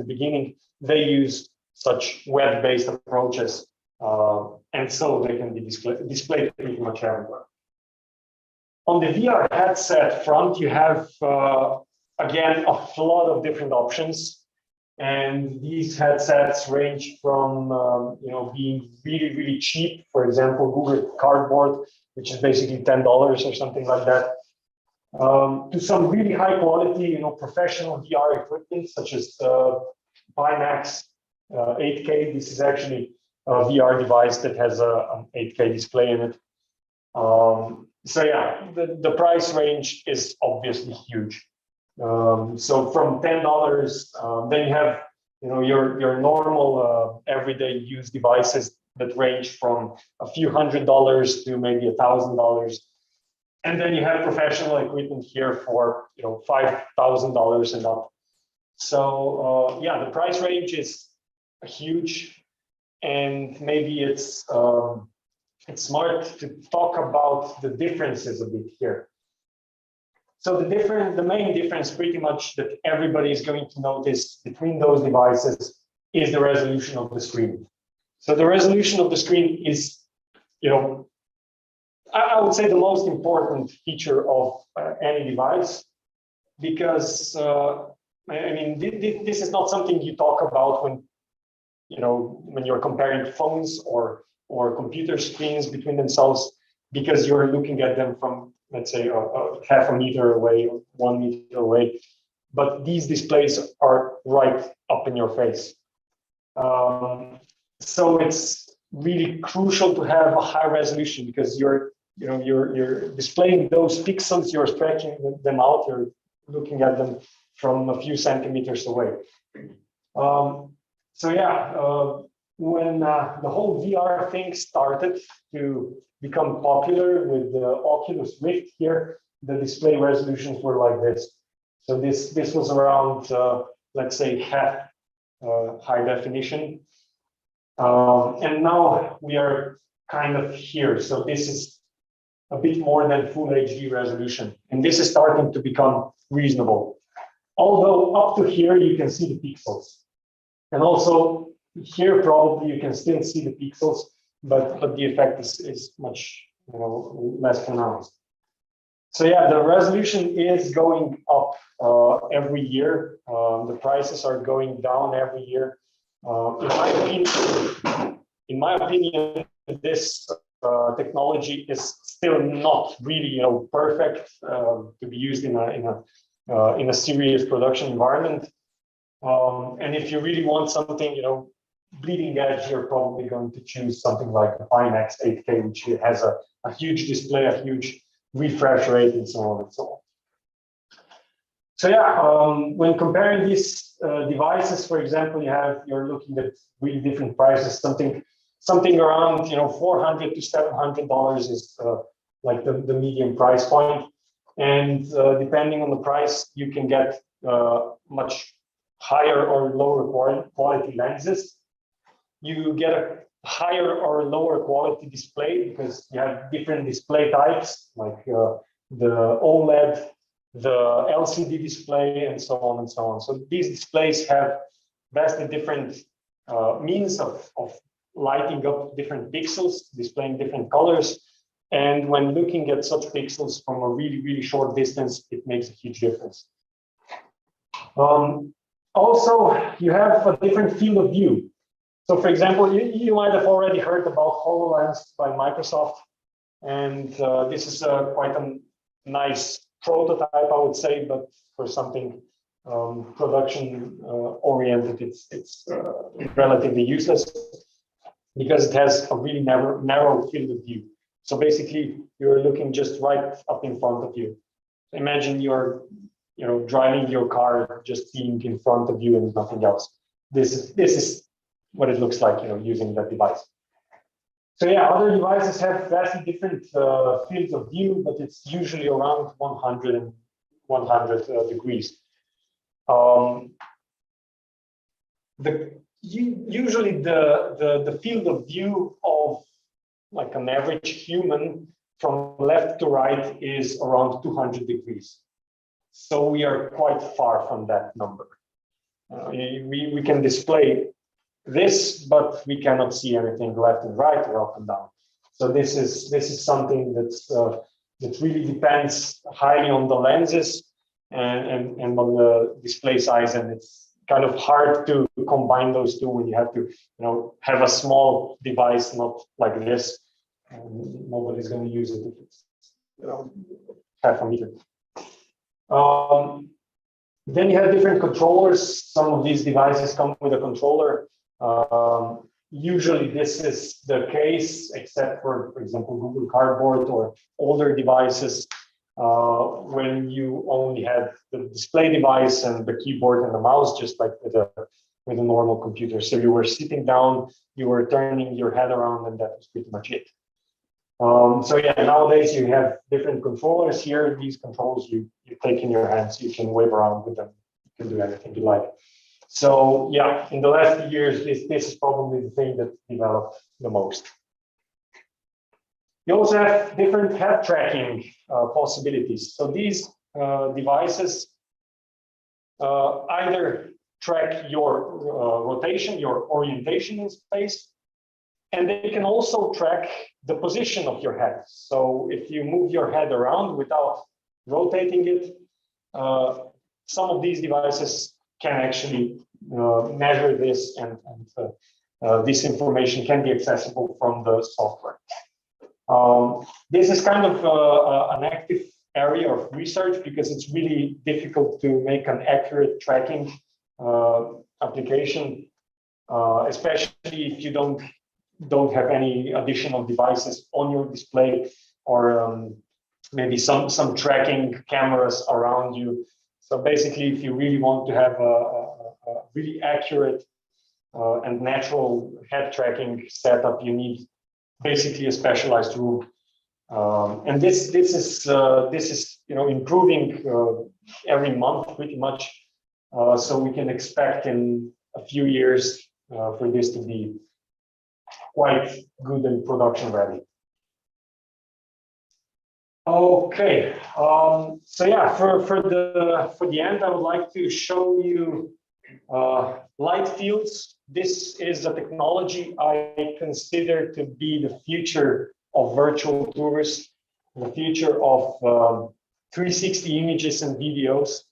beginning, they use such web-based approaches, and so they can be displayed pretty much everywhere. On the VR headset front, you have again a lot of different options. And these headsets range from being really, really cheap, for example, Google Cardboard, which is basically $10 or something like that, to some really high quality, professional VR equipment, such as Pimax 8K. This is actually a VR device that has an 8K display in it. So yeah, the price range is obviously huge. So from $10, then you have your normal everyday use devices that range from a few $100s to maybe $1,000, and then you have professional equipment here for $5,000 and up. So yeah, the price range is huge, and maybe it's smart to talk about the differences a bit here. So the main difference pretty much that everybody is going to notice between those devices is the resolution of the screen. So the resolution of the screen is, I would say the most important feature of any device, because this is not something you talk about when you're comparing phones or computer screens between themselves, because you're looking at them from, let's say, half a meter away or 1 meter away. But these displays are right up in your face. So it's really crucial to have a high resolution, because you're displaying those pixels, you're stretching them out, you're looking at them from a few centimeters away. So yeah, when the whole VR thing started to become popular with the Oculus Rift here, the display resolutions were like this. So this was around, let's say, half high definition. And now we are kind of here. So this is a bit more than full HD resolution. And this is starting to become reasonable. Although up to here, you can see the pixels. And also here, probably you can still see the pixels, but the effect is much less pronounced. So yeah, the resolution is going up every year. The prices are going down every year. In my opinion, this technology is still not really, perfect to be used in a serious production environment. And if you really want something, bleeding edge, you're probably going to choose something like the Pimax 8K, which has a huge display, a huge refresh rate, and so on and so on. So yeah, when comparing these devices, for example, you're looking at really different prices. Something around $400 to $700 is like the medium price point, and depending on the price, you can get much higher or lower quality lenses. You get a higher or lower quality display because you have different display types, like the OLED, the LCD display, and so on and so on. So these displays have vastly different means of lighting up different pixels, displaying different colors. And when looking at such pixels from a really, really short distance, it makes a huge difference. Also, you have a different field of view. So for example, you might have already heard about HoloLens by Microsoft. And this is quite a nice prototype, I would say, but for something production oriented, it's relatively useless because it has a really narrow field of view. So basically, you're looking just right up in front of you. Imagine you're driving your car, just seeing in front of you and nothing else. This is what it looks like, using that device. So yeah, other devices have vastly different fields of view, but it's usually around 100 degrees. Usually the field of view of like an average human from left to right is around 200 degrees. So we are quite far from that number. We can display this, but we cannot see anything left and right or up and down. So this is something that really depends highly on the lenses and on the display size, and it's kind of hard to combine those two when you have to have a small device, not like this. Nobody's going to use it if it's half a meter. Then you have different controllers. Some of these devices come with a controller. Usually this is the case, except for example, Google Cardboard or older devices, when you only had the display device and the keyboard and the mouse, just like with a normal computer. So you were sitting down, you were turning your head around, and that was pretty much it. So yeah, nowadays you have different controllers here. These controls you take in your hands, you can wave around with them, you can do anything you like. So yeah, in the last few years, this is probably the thing that developed the most. You also have different head tracking possibilities. So these devices either track your rotation, your orientation in space, and they can also track the position of your head. So if you move your head around without rotating it, some of these devices can actually measure this, and this information can be accessible from the software. This is kind of an active area of research because it's really difficult to make an accurate tracking application, especially if you don't have any additional devices on your display, or maybe some tracking cameras around you. So basically, if you really want to have really accurate and natural head tracking setup, you need basically a specialized room. And this is improving every month pretty much. So we can expect in a few years for this to be quite good and production ready. Okay, so yeah, for the end, I would like to show you light fields. This is a technology I consider to be the future of virtual tours, the future of 360 images and videos.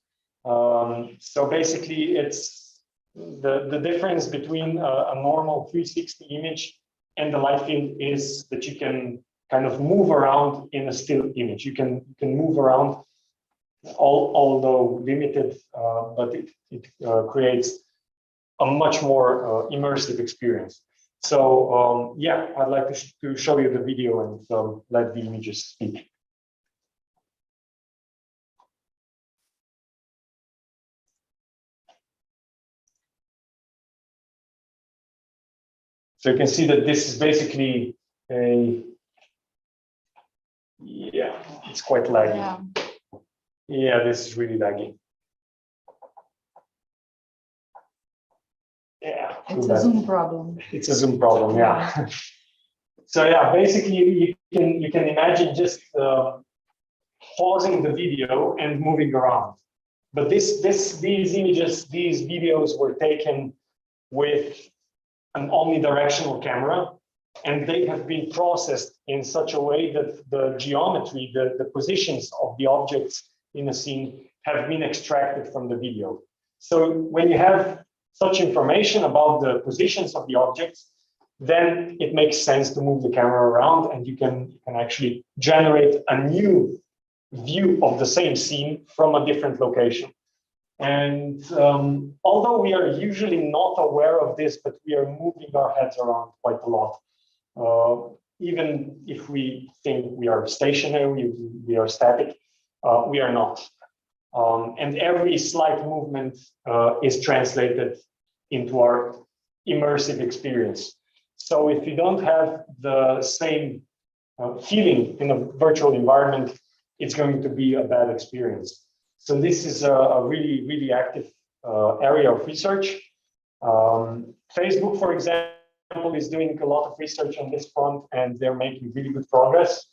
So basically, it's the difference between a normal 360 image and the light field is that you can kind of move around in a still image. You can move around, although limited, but it creates a much more immersive experience. So yeah, I'd like to show you the video and let the images speak. So you can see that this is basically yeah, it's quite laggy. Yeah, this is really laggy. Yeah,
it's a Zoom problem.
It's a Zoom problem, yeah. So yeah, basically you can imagine just pausing the video and moving around. But these images, these videos were taken with an omnidirectional camera, and they have been processed in such a way that the geometry, the positions of the objects in a scene have been extracted from the video. So when you have such information about the positions of the objects, then it makes sense to move the camera around, and you can actually generate a new view of the same scene from a different location. And although we are usually not aware of this, but we are moving our heads around quite a lot. Even if we think we are stationary, we are static, we are not. And every slight movement is translated into our immersive experience. So if you don't have the same feeling in a virtual environment, it's going to be a bad experience. So this is a really, really active area of research. Facebook, for example, is doing a lot of research on this front, and they're making really good progress.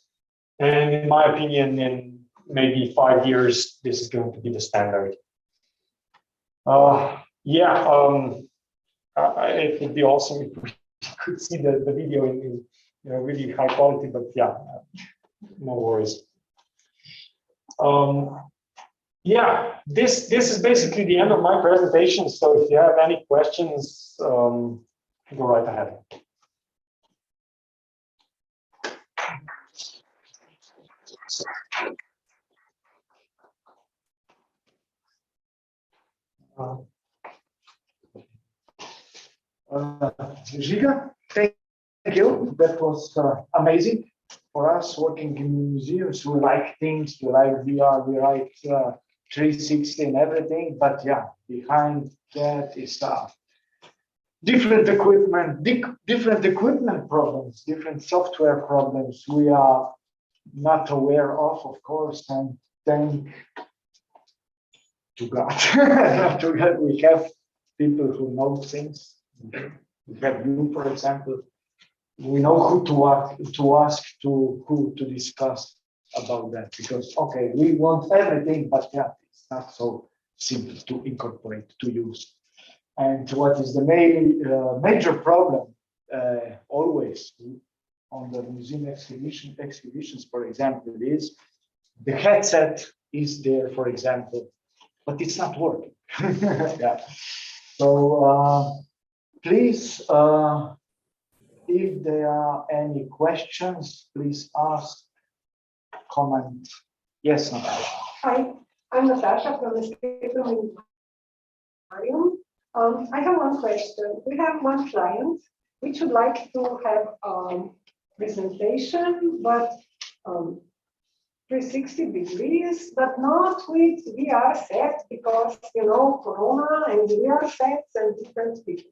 And in my opinion, in maybe 5 years, this is going to be the standard. It would be awesome if we could see the video in really high quality, but yeah, no worries. Yeah, this is basically the end of my presentation. So if you have any questions, go right ahead.
Žiga, thank you. That was amazing for us working in museums. We like things, we like VR, we like 360 and everything. But yeah, behind that is different equipment problems, different software problems we are not aware of course, and thank to God. To God, we have people who know things. We have you, for example. We know who to ask who to discuss about that, because okay, we want everything, but yeah, it's not so simple to incorporate, to use. And what is the major problem always on the museum exhibitions, for example, is the headset is there, for example, but it's not working. Yeah. So please, if there are any questions, please ask, comment. Yes, Natasha.
Hi, I'm Natasha from the State Museum. I have one question. We have one client which would like to have presentation, but 360 degrees, but not with VR sets because, you know, Corona and VR sets and different people.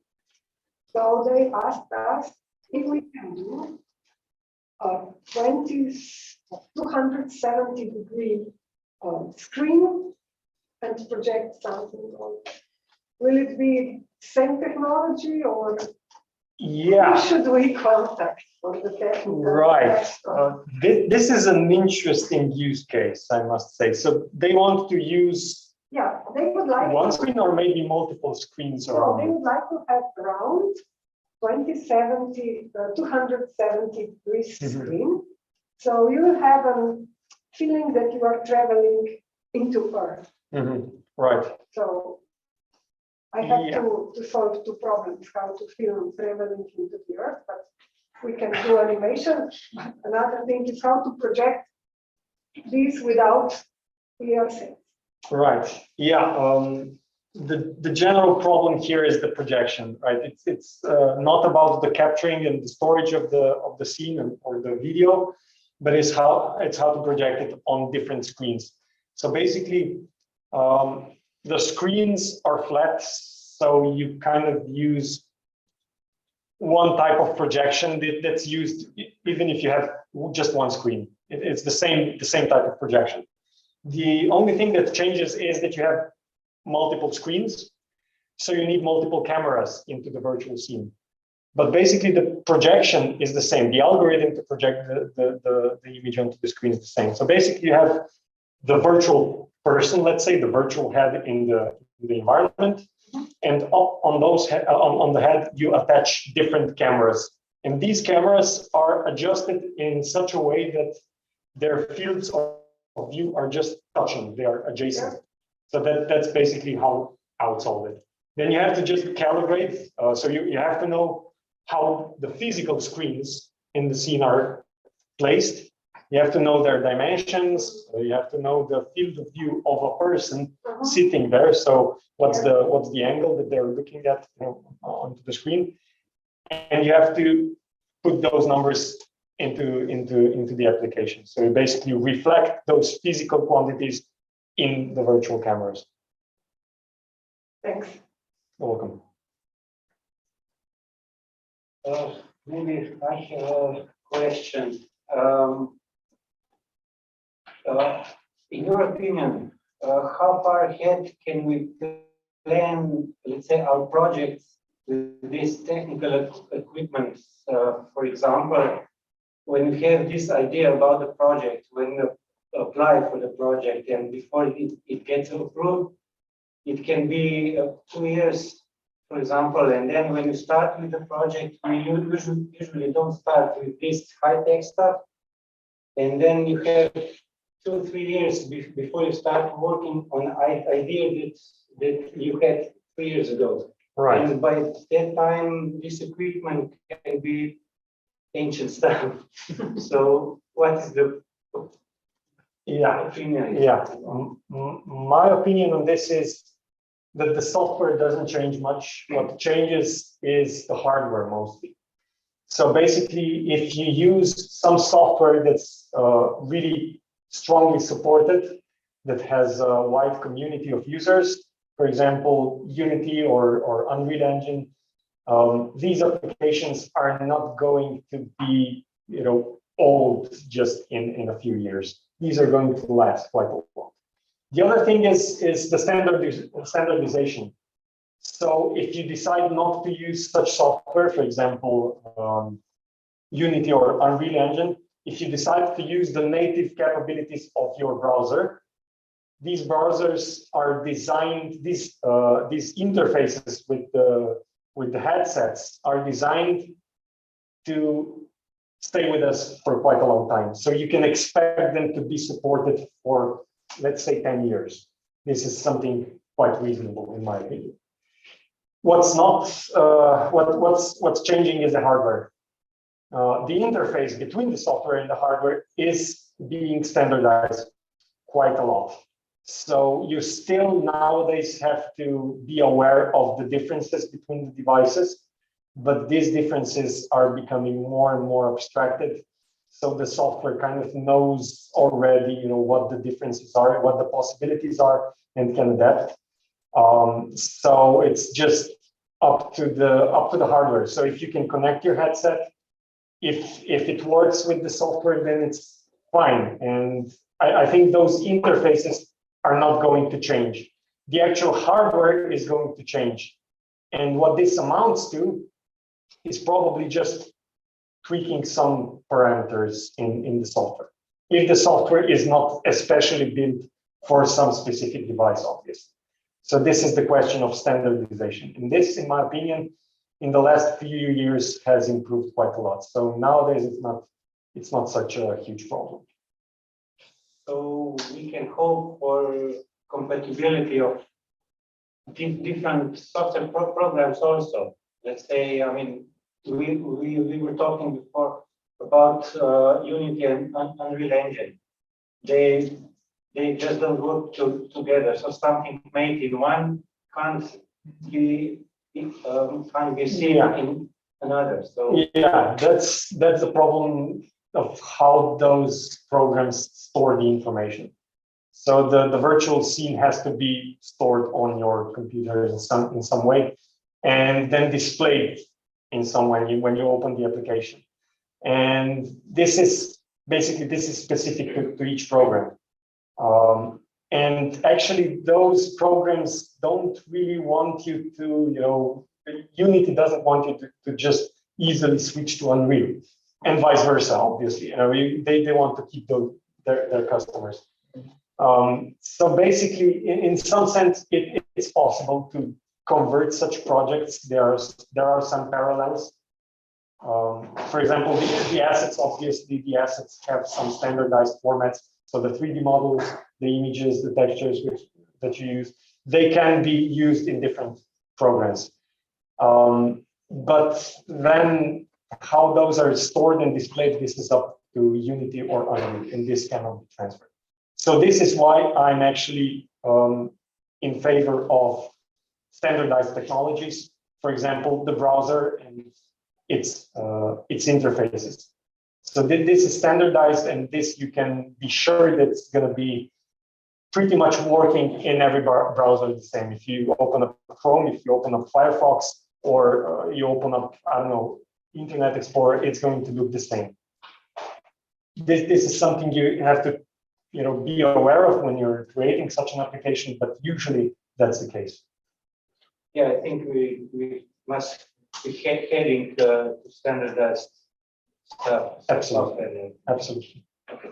So they asked us if we can do a 270 degree screen and project something on. Will it be same technology or who should we contact for the technical?
Right. This is an interesting use case, I must say. So they want to use
they would like
one screen or maybe multiple screens around.
They would like to have around 270 degree screen. So you will have a feeling that you are traveling into Earth.
Right.
So I have to solve two problems, how to film traveling into the Earth, but we can do animation. Another thing is how to project this without VR sets.
Right. Yeah. The general problem here is the projection, right? It's not about the capturing and the storage of the scene or the video, but it's how to project it on different screens. So basically, the screens are flat, so you kind of use one type of projection that's used even if you have just one screen. It's the same type of projection. The only thing that changes is that you have multiple screens, so you need multiple cameras into the virtual scene. But basically, the projection is the same. The algorithm to project the image onto the screen is the same. So basically, you have the virtual person, let's say, the virtual head in the environment, and on the head you attach different cameras, and these cameras are adjusted in such a way that their fields of view are just touching; they are adjacent. So that's basically how it's solved. Then you have to just calibrate. So you have to know how the physical screens in the scene are placed. You have to know their dimensions. You have to know the field of view of a person sitting there. So what's the angle that they're looking at, onto the screen, and you have to put those numbers into the application. So you basically reflect those physical quantities in the virtual cameras.
Thanks.
You're welcome.
Maybe I have a question. In your opinion, how far ahead can we plan, let's say, our projects with this technical equipment? For example, when you have this idea about the project, when you apply for the project and before it gets approved, it can be 2 years, for example, and then when you start with the project, we usually don't start with this high-tech stuff, and then you have 2 or 3 years before you start working on an idea that you had 3 years ago.
Right.
And by that time, this equipment can be ancient stuff. So what is the opinion?
My opinion on this is that the software doesn't change much. What changes is the hardware mostly. So basically, if you use some software that's really strongly supported, that has a wide community of users, for example, Unity or Unreal Engine, these applications are not going to be, old just in a few years. These are going to last quite a while. The other thing is the standardization. So if you decide not to use such software, for example, Unity or Unreal Engine, if you decide to use the native capabilities of your browser, these browsers are designed, these interfaces with the headsets are designed to stay with us for quite a long time. So you can expect them to be supported for, let's say, 10 years. This is something quite reasonable in my opinion. What's changing is the hardware. The interface between the software and the hardware is being standardized quite a lot. So you still nowadays have to be aware of the differences between the devices, but these differences are becoming more and more abstracted. So the software kind of knows already, what the differences are, what the possibilities are, and can adapt. So it's just up to the hardware. So if you can connect your headset, if it works with the software, then it's fine. And I think those interfaces are not going to change. The actual hardware is going to change. And what this amounts to is probably just tweaking some parameters in the software. If the software is not especially built for some specific device, obviously. So this is the question of standardization. And this, in my opinion, in the last few years has improved quite a lot. So nowadays it's not such a huge problem.
So we can hope for compatibility of different software programs also. Let's say, I mean, we were talking before about Unity and Unreal Engine. They just don't work together. So something made in one can't be seen in another. So
yeah, that's the problem of how those programs store the information. So the virtual scene has to be stored on your computer in some way, and then displayed in some way when you open the application. And this is specific to each program. And actually, those programs don't really want you to, Unity doesn't want you to just easily switch to Unreal, and vice versa, obviously. They want to keep their customers. So basically, in some sense, it's possible to convert such projects. There are some parallels. For example, the assets, obviously, the assets have some standardized formats. So the 3D models, the images, the textures that you use, they can be used in different programs. But then how those are stored and displayed, this is up to Unity or Unreal, and this cannot be transferred. So this is why I'm actually in favor of standardized technologies. For example, the browser and its interfaces. So this is standardized, and this you can be sure that it's going to be pretty much working in every browser the same. If you open up Chrome, if you open up Firefox, or you open up, I don't know, Internet Explorer, it's going to look the same. This is something you have to be aware of when you're creating such an application, but usually that's the case.
Yeah, I think we must be heading to standardized stuff.
Absolutely. Absolutely.
Okay.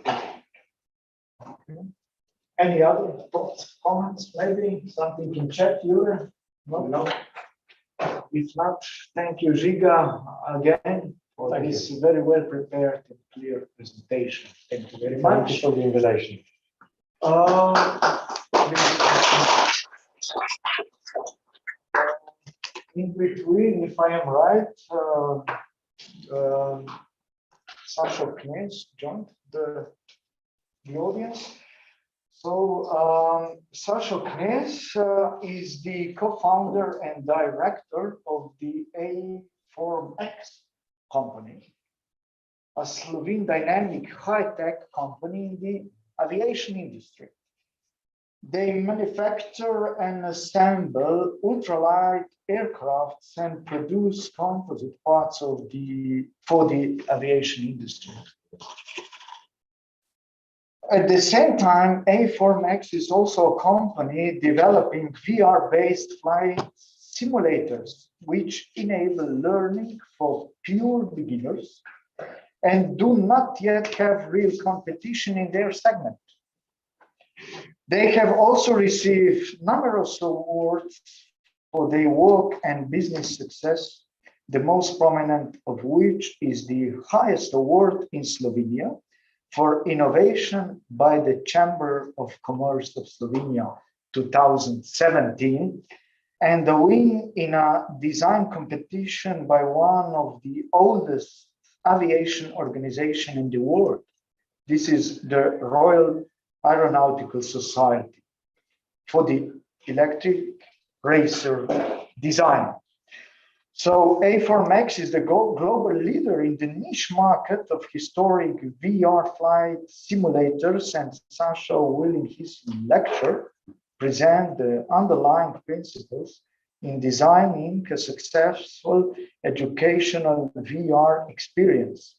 Any other thoughts, comments, maybe something in chat, Jure? No. If not, thank you, Žiga, again for this very well prepared and clear presentation. Thank you very much.
Thank you for the invitation.
In between, if I am right, Sašo Knez joined the audience. So Sašo Knez is the co-founder and director of the A4X company, a Slovene dynamic high-tech company in the aviation industry. They manufacture and assemble ultralight aircrafts and produce composite parts for the aviation industry. At the same time, A4X is also a company developing VR-based flight simulators, which enable learning for pure beginners and do not yet have real competition in their segment. They have also received numerous awards for their work and business success, the most prominent of which is the highest award in Slovenia for innovation by the Chamber of Commerce of Slovenia 2017, and the win in a design competition by one of the oldest aviation organizations in the world. This is the Royal Aeronautical Society for the electric racer design. So A4Max is the global leader in the niche market of historic VR flight simulators, and Sašo will, in his lecture, present the underlying principles in designing a successful educational VR experience.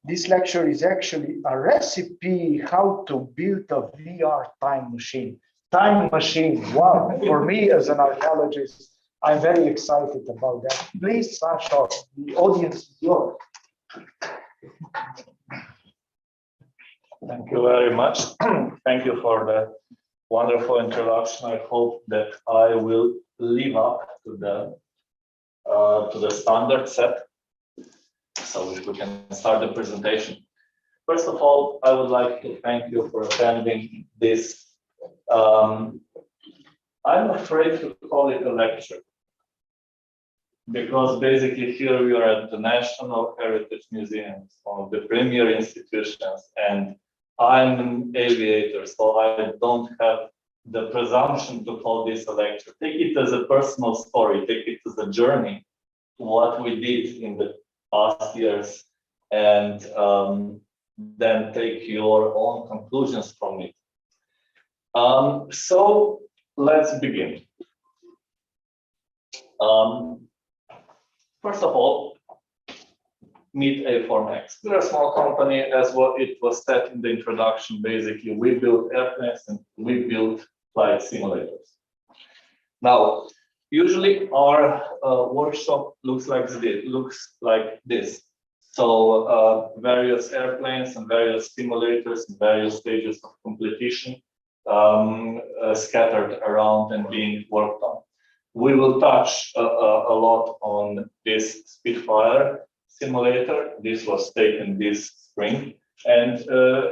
This lecture is actually a recipe how to build a VR time machine. Time machine, wow, for me as an archaeologist, I'm very excited about that. Please, Sašo, the audience is yours.
Thank you very much. Thank you for the wonderful introduction. I hope that I will live up to the standard set. So if we can start the presentation. First of all, I would like to thank you for attending this. I'm afraid to call it a lecture, because basically here we are at the National Heritage Museum, one of the premier institutions, and I'm an aviator, so I don't have the presumption to call this a lecture. Take it as a personal story, take it as a journey to what we did in the past years, and then take your own conclusions from it. So let's begin. First of all, meet A4Max. We're a small company, as what it was said in the introduction. Basically, we build airplanes and we build flight simulators. Now, usually our workshop looks like this. So various airplanes and various simulators in various stages of completion scattered around and being worked on. We will touch a lot on this Spitfire simulator. This was taken this spring. And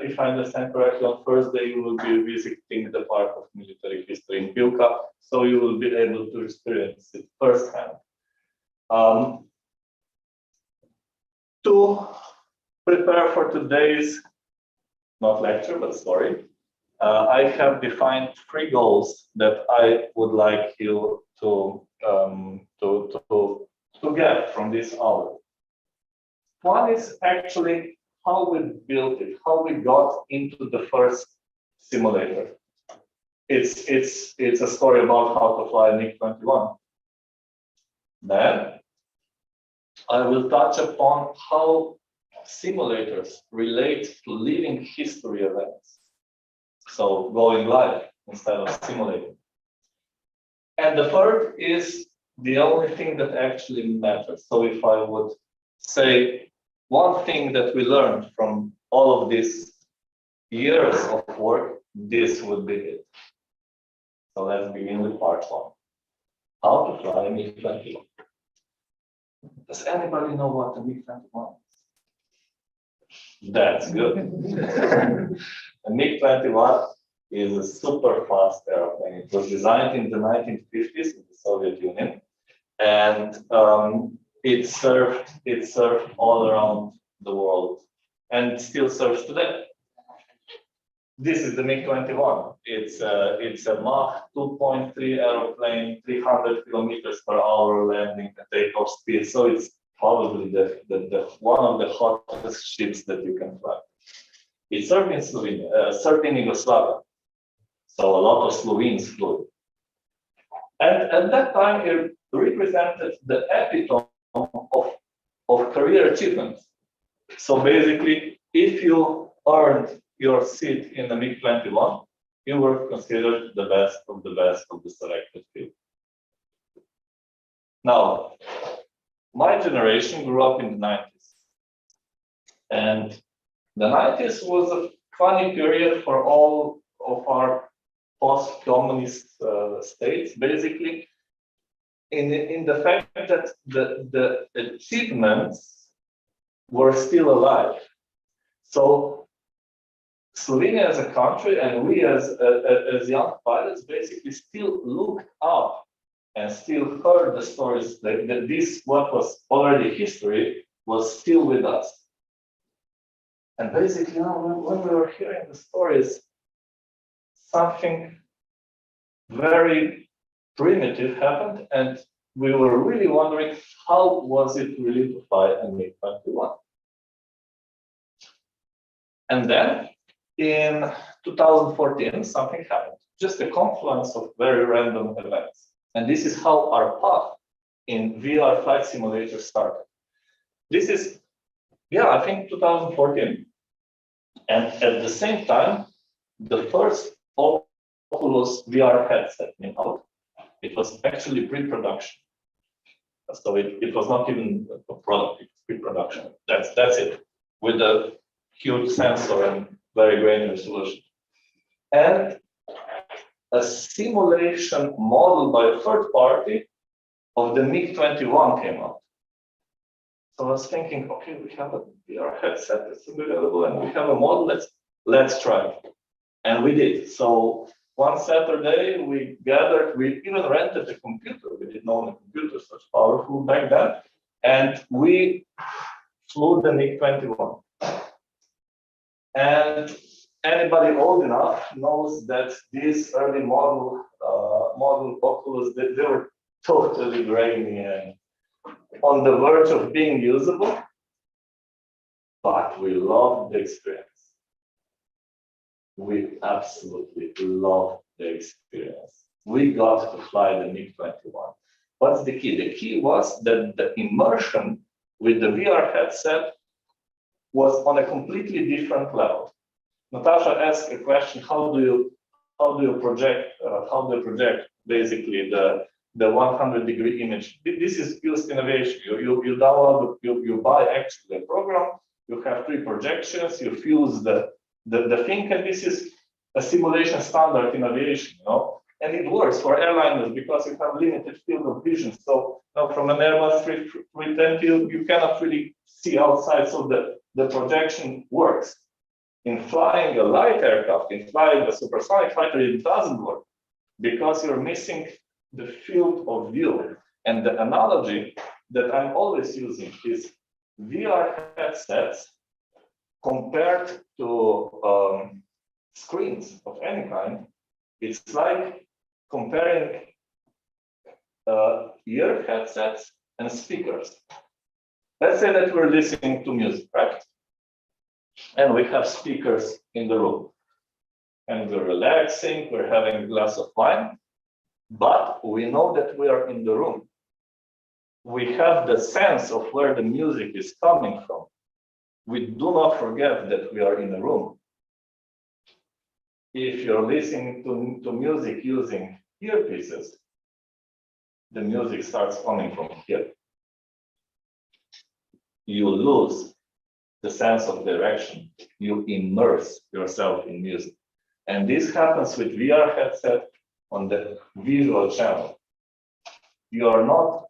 if I understand correctly, on Thursday you will be visiting the Park of Military History in Pivka, so you will be able to experience it firsthand. To prepare for today's, not lecture, but story, I have defined 3 goals that I would like you to get from this hour. One is actually how we built it, how we got into the first simulator. It's a story about how to fly a MiG-21. Then I will touch upon how simulators relate to living history events. So going live instead of simulating. And the third is the only thing that actually matters. So if I would say one thing that we learned from all of these years of work, this would be it. So let's begin with part 1. How to fly a MiG-21. Does anybody know what a MiG-21 is? That's good. A MiG-21 is a super fast airplane. It was designed in the 1950s in the Soviet Union, and it served all around the world and still serves today. This is the MiG-21. It's a Mach 2.3 aeroplane, 300 kilometers per hour landing and takeoff speed. So it's probably the one of the hottest ships that you can fly. It served in Slovenia, served in Yugoslavia. So a lot of Slovenes flew. And at that time, it represented the epitome of career achievement. So basically, if you earned your seat in the MiG-21, you were considered the best of the selected field. Now, my generation grew up in the 90s. And the 90s was a funny period for all of our post-communist states, basically, in the fact that the achievements were still alive. So Slovenia as a country and we as young pilots basically still looked up and still heard the stories that this, what was already history, was still with us. And basically, when we were hearing the stories, something very primitive happened, and we were really wondering how was it really to fly a MiG-21. And then in 2014, something happened, just a confluence of very random events. And this is how our path in VR flight simulator started. This is, yeah, I think 2014. And at the same time, the first Oculus VR headset came out. It was actually pre-production. So it was not even a product, it's pre-production. That's it, with a huge sensor and very granular resolution. And a simulation model by a third party of the MiG-21 came out. So I was thinking, okay, we have a VR headset that's available and we have a model, let's try it. And we did. So one Saturday we gathered, we even rented a computer. We didn't own a computer such powerful back then. And we flew the MiG-21. And anybody old enough knows that these early model Oculus, they were totally grainy and on the verge of being usable, but we loved the experience. We absolutely loved the experience. We got to fly the MiG-21. What's the key? The key was that the immersion with the VR headset was on a completely different level. Natasha asked a question: how do you project basically the 100-degree image? This is used innovation. You download, you buy actually a program. You have 3 projections. You fuse the thing, and this is a simulation standard in aviation, you know. And it works for airliners because you have limited field of vision. So from an Airbus 310, you cannot really see outside. So the projection works. In flying a light aircraft, in flying a supersonic fighter, it doesn't work because you're missing the field of view. And the analogy that I'm always using is VR headsets compared to screens of any kind. It's like comparing ear headsets and speakers. Let's say that we're listening to music, right? And we have speakers in the room. And we're relaxing, we're having a glass of wine, but we know that we are in the room. We have the sense of where the music is coming from. We do not forget that we are in a room. If you're listening to music using earpieces, the music starts coming from here. You lose the sense of direction. You immerse yourself in music. And this happens with VR headset on the visual channel. You are not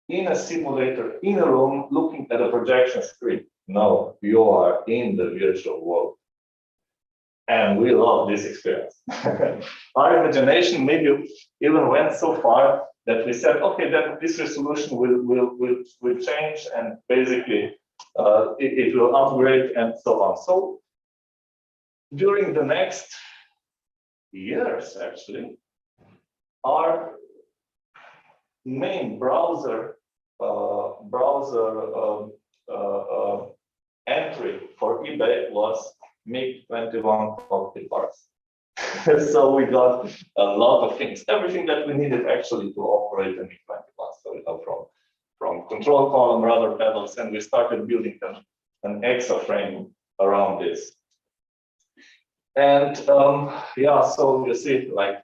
in a simulator, in a room, looking at a projection screen. No, you are in the virtual world. And we love this experience. Our imagination maybe even went so far that we said, okay, that this resolution will change, and basically it will upgrade and so on. So during the next years, actually, our main browser entry for eBay was MiG-21 cockpit parts. So we got a lot of things, everything that we needed actually to operate a MiG-21. So we got from control column, rudder pedals, and we started building an EXA frame around this. And yeah, so you see, like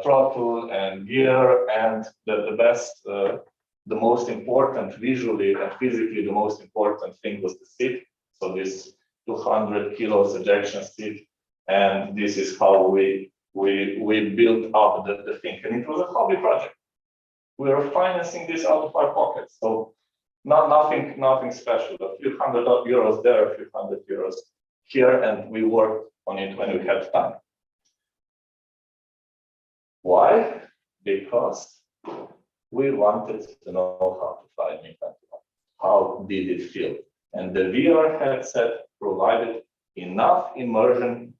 throttle and gear, and the best, the most important visually and physically, the most important thing was the seat. So this 200 kilos ejection seat, and this is how we built up the thing. And it was a hobby project. We were financing this out of our pockets, so nothing special. A few €100 there, a few €100 here, and we worked on it when we had time. Why? Because we wanted to know how to fly MiG-21. How did it feel? And the VR headset provided enough immersion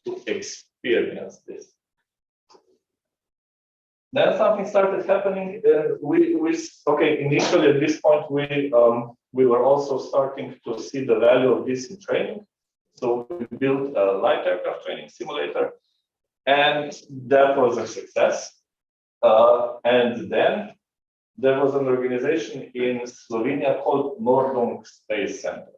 to experience this. Then something started happening. Okay, initially at this point, we were also starting to see the value of this in training. So we built a light aircraft training simulator, and that was a success. And then there was an organization in Slovenia called Narodni Space Center.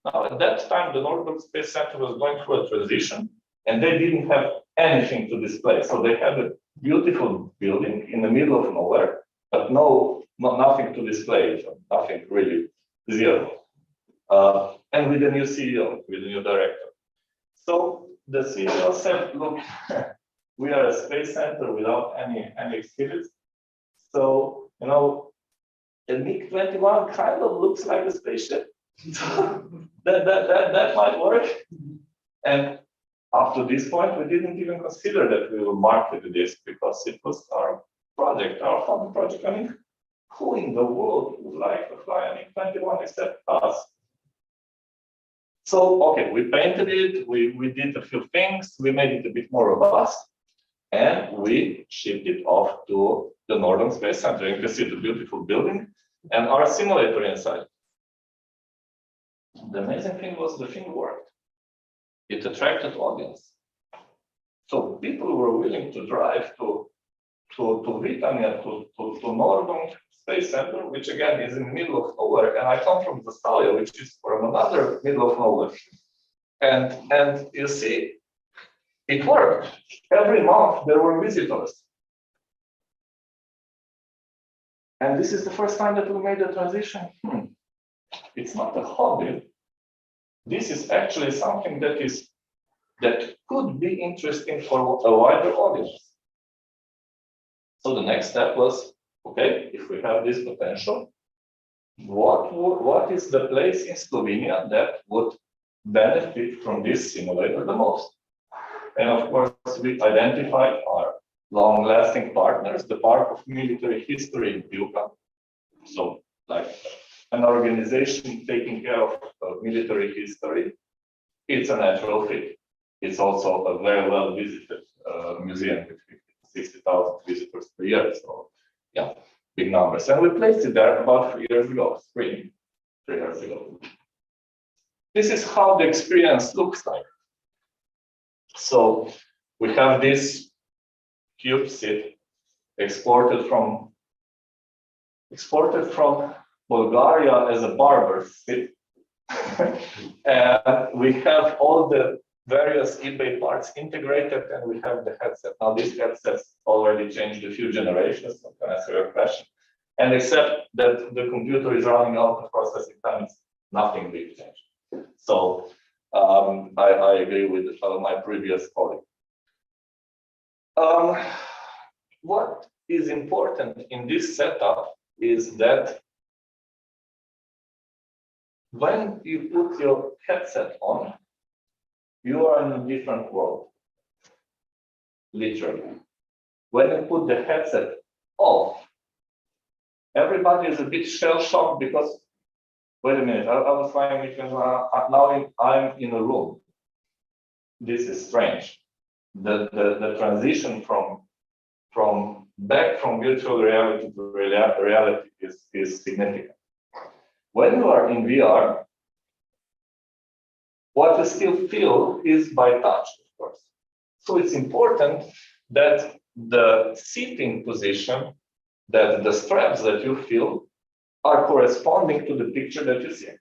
Now, at that time, the Narodni Space Center was going through a transition, and they didn't have anything to display. So they had a beautiful building in the middle of nowhere, but nothing to display, nothing really, zero. And with a new CEO, with a new director. So the CEO said, look, we are a space center without any experience. So, you know, a MiG-21 kind of looks like a spaceship. that might work. And up to this point, we didn't even consider that we will market this because it was our project, our fun project. I mean, who in the world would like to fly a MiG-21 except us? So, okay, we painted it, we did a few things, we made it a bit more robust, and we shipped it off to the Northern Space Center. You can see the beautiful building and our simulator inside. The amazing thing was the thing worked. It attracted audience. So people were willing to drive to Vitania, to Northern Space Center, which again is in the middle of nowhere. And I come from Zastalja, which is from another middle of nowhere. And you see, it worked. Every month there were visitors. And this is the first time that we made a transition. It's not a hobby. This is actually something that could be interesting for a wider audience. So the next step was, okay, if we have this potential, what is the place in Slovenia that would benefit from this simulator the most? And of course, we identified our long-lasting partners, the Park of Military History Pivka. So, like an organization taking care of military history, it's a natural fit. It's also a very well-visited museum with 60,000 visitors per year. So, yeah, big numbers. And we placed it there about 3 years ago, three years ago. This is how the experience looks like. So we have this cube seat exported from Bulgaria as a barber seat. And we have all the various eBay parts integrated, and we have the headset. Now these headsets already changed a few generations, so can answer your question. And except that the computer is running out of processing time, it's nothing big changed. So I agree with my previous colleague. What is important in this setup is that when you put your headset on, you are in a different world, literally. When you put the headset off, everybody is a bit shell-shocked because, wait a minute, I was flying it, now I'm in a room. This is strange. The transition from back from virtual reality to reality is significant. When you are in VR, what you still feel is by touch, of course. So it's important that the seating position, that the straps that you feel are corresponding to the picture that you see.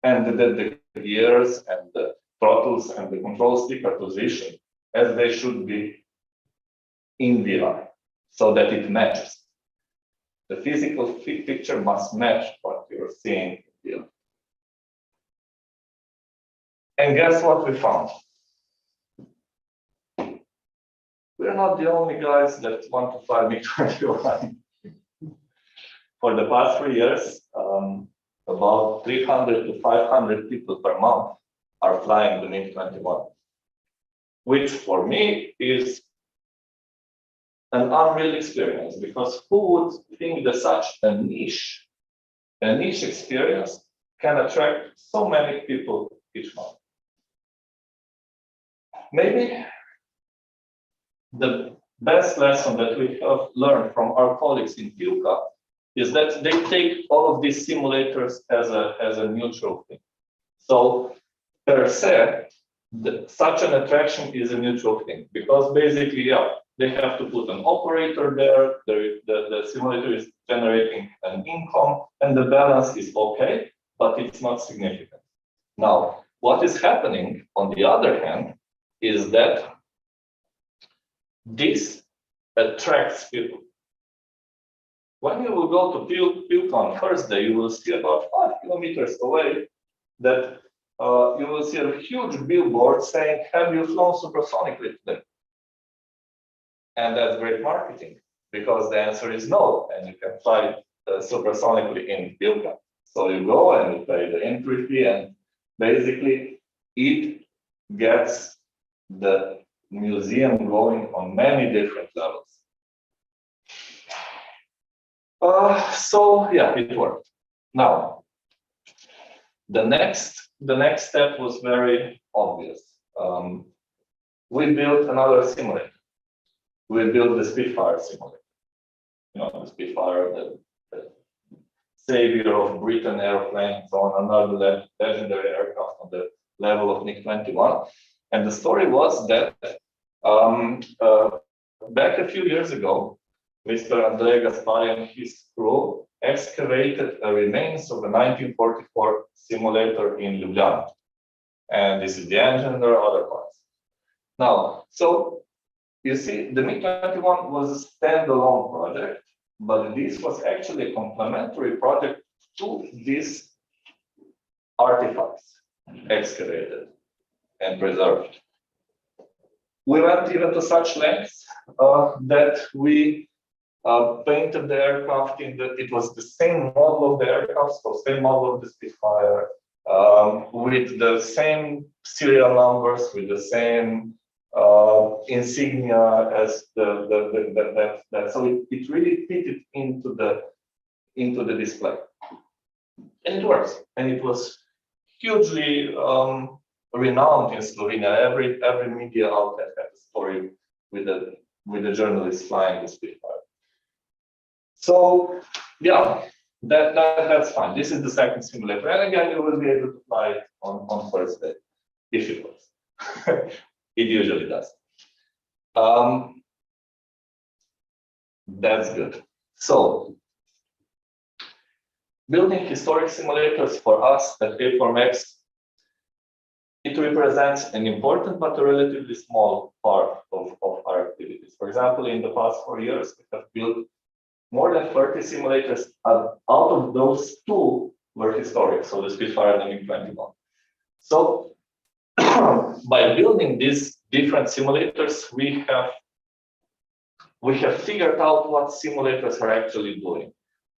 And that the gears and the throttles and the control stick are positioned as they should be in VR, so that it matches. The physical picture must match what you're seeing in VR. And guess what we found? We're not the only guys that want to fly MiG-21. For the past 3 years, about 300 to 500 people per month are flying the MiG-21, which for me is an unreal experience, because who would think that such a niche experience can attract so many people each month? Maybe the best lesson that we have learned from our colleagues in Pivka is that they take all of these simulators as a neutral thing. So per se, such an attraction is a neutral thing, because basically, yeah, they have to put an operator there, the simulator is generating an income, and the balance is okay, but it's not significant. Now, what is happening, on the other hand, is that this attracts people. When you will go to Pivka on Thursday, you will see about 5 kilometers away that you will see a huge billboard saying, "Have you flown supersonically today?" And that's great marketing, because the answer is no, and you can fly supersonically in Pivka. So you go and you pay the entry fee, and basically it gets the museum going on many different levels. So yeah, it worked. Now, the next step was very obvious. We built another simulator. We built the Spitfire simulator. You know, the Spitfire, the savior of Britain airplanes, on another legendary aircraft on the level of MiG-21. And the story was that back a few years ago, Mr. Andrei Gaspari and his crew excavated the remains of a 1944 simulator in Ljubljana. And this is the engine, and there are other parts. Now, so you see, the MiG-21 was a standalone project, but this was actually a complementary project to these artifacts excavated and preserved. We went even to such lengths that we painted the aircraft it was the same model of the aircraft, so same model of the Spitfire, with the same serial numbers, with the same insignia as that. So it really fitted into the display, and it works. And it was hugely renowned in Slovenia. Every media outlet had a story with the journalist flying the Spitfire. So yeah, that's fine. This is the second simulator, and again, you will be able to fly it on Thursday if it works. It usually does. That's good. So, building historic simulators for us at A4Max, it represents an important but a relatively small part of our activities. For example, in the past 4 years, we have built more than 30 simulators. Out of those, 2 were historic, so the Spitfire and the MiG-21. So, by building these different simulators, we have figured out what simulators are actually doing,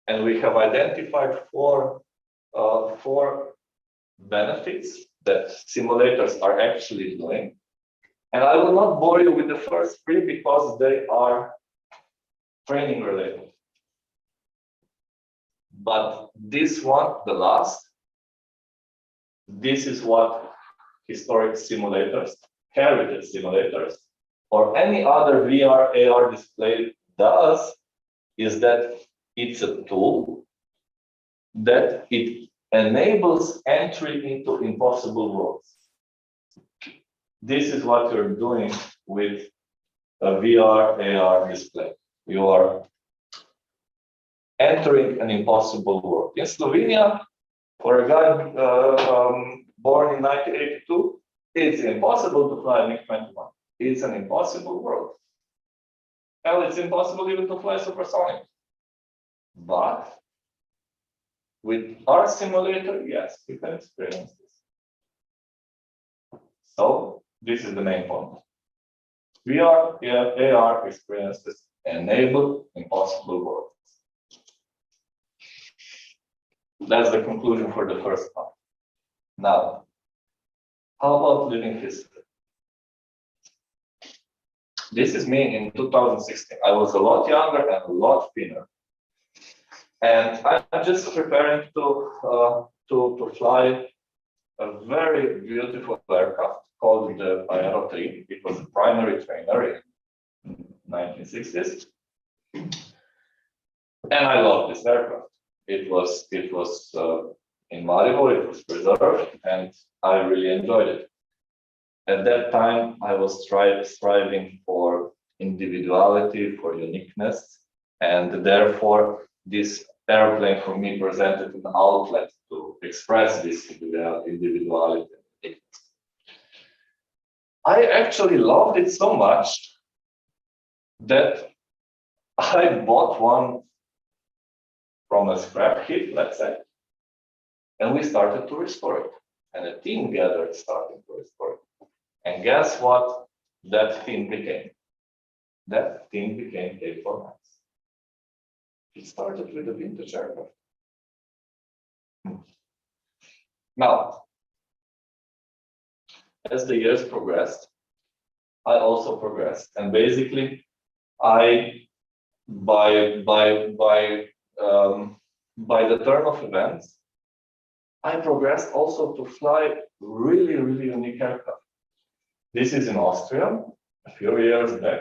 and we have identified four benefits that simulators are actually doing. And I will not bore you with the first 3 because they are training related. But this one, the last, this is what historic simulators, heritage simulators, or any other VR, AR display does, is that it's a tool that it enables entry into impossible worlds. This is what you're doing with a VR, AR display. You are entering an impossible world. In Slovenia, for a guy born in 1982, it's impossible to fly a MiG-21. It's an impossible world. Hell, it's impossible even to fly supersonic. But with our simulator, yes, we can experience this. So this is the main point. VR, AR experiences enable impossible worlds. That's the conclusion for the first part. Now, how about living history? This is me in 2016. I was a lot younger and a lot thinner. And I'm just preparing to fly a very beautiful aircraft called the Aero 3. It was a primary trainer in 1960s. And I love this aircraft. It was in Maribor, it was preserved, and I really enjoyed it. At that time, I was striving for individuality, for uniqueness, and therefore this airplane for me presented an outlet to express this individuality. I actually loved it so much that I bought one from a scrap heap, let's say, and we started to restore it. And a team gathered starting to restore it. And guess what that team became? That team became K4 Max. It started with a vintage aircraft. Now, as the years progressed, I also progressed, and basically, by the turn of events, I progressed also to fly really unique aircraft. This is in Austria, a few years back,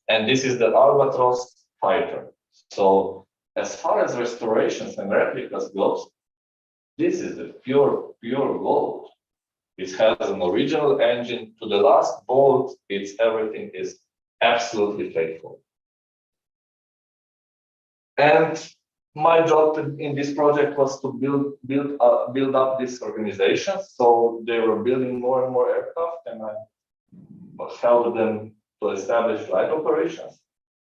and this is the Albatros fighter. So, as far as restorations and replicas goes, this is the pure gold. It has an original engine to the last bolt. Everything is absolutely faithful. And my job in this project was to build up this organization. So they were building more and more aircraft, and I helped them to establish flight operations.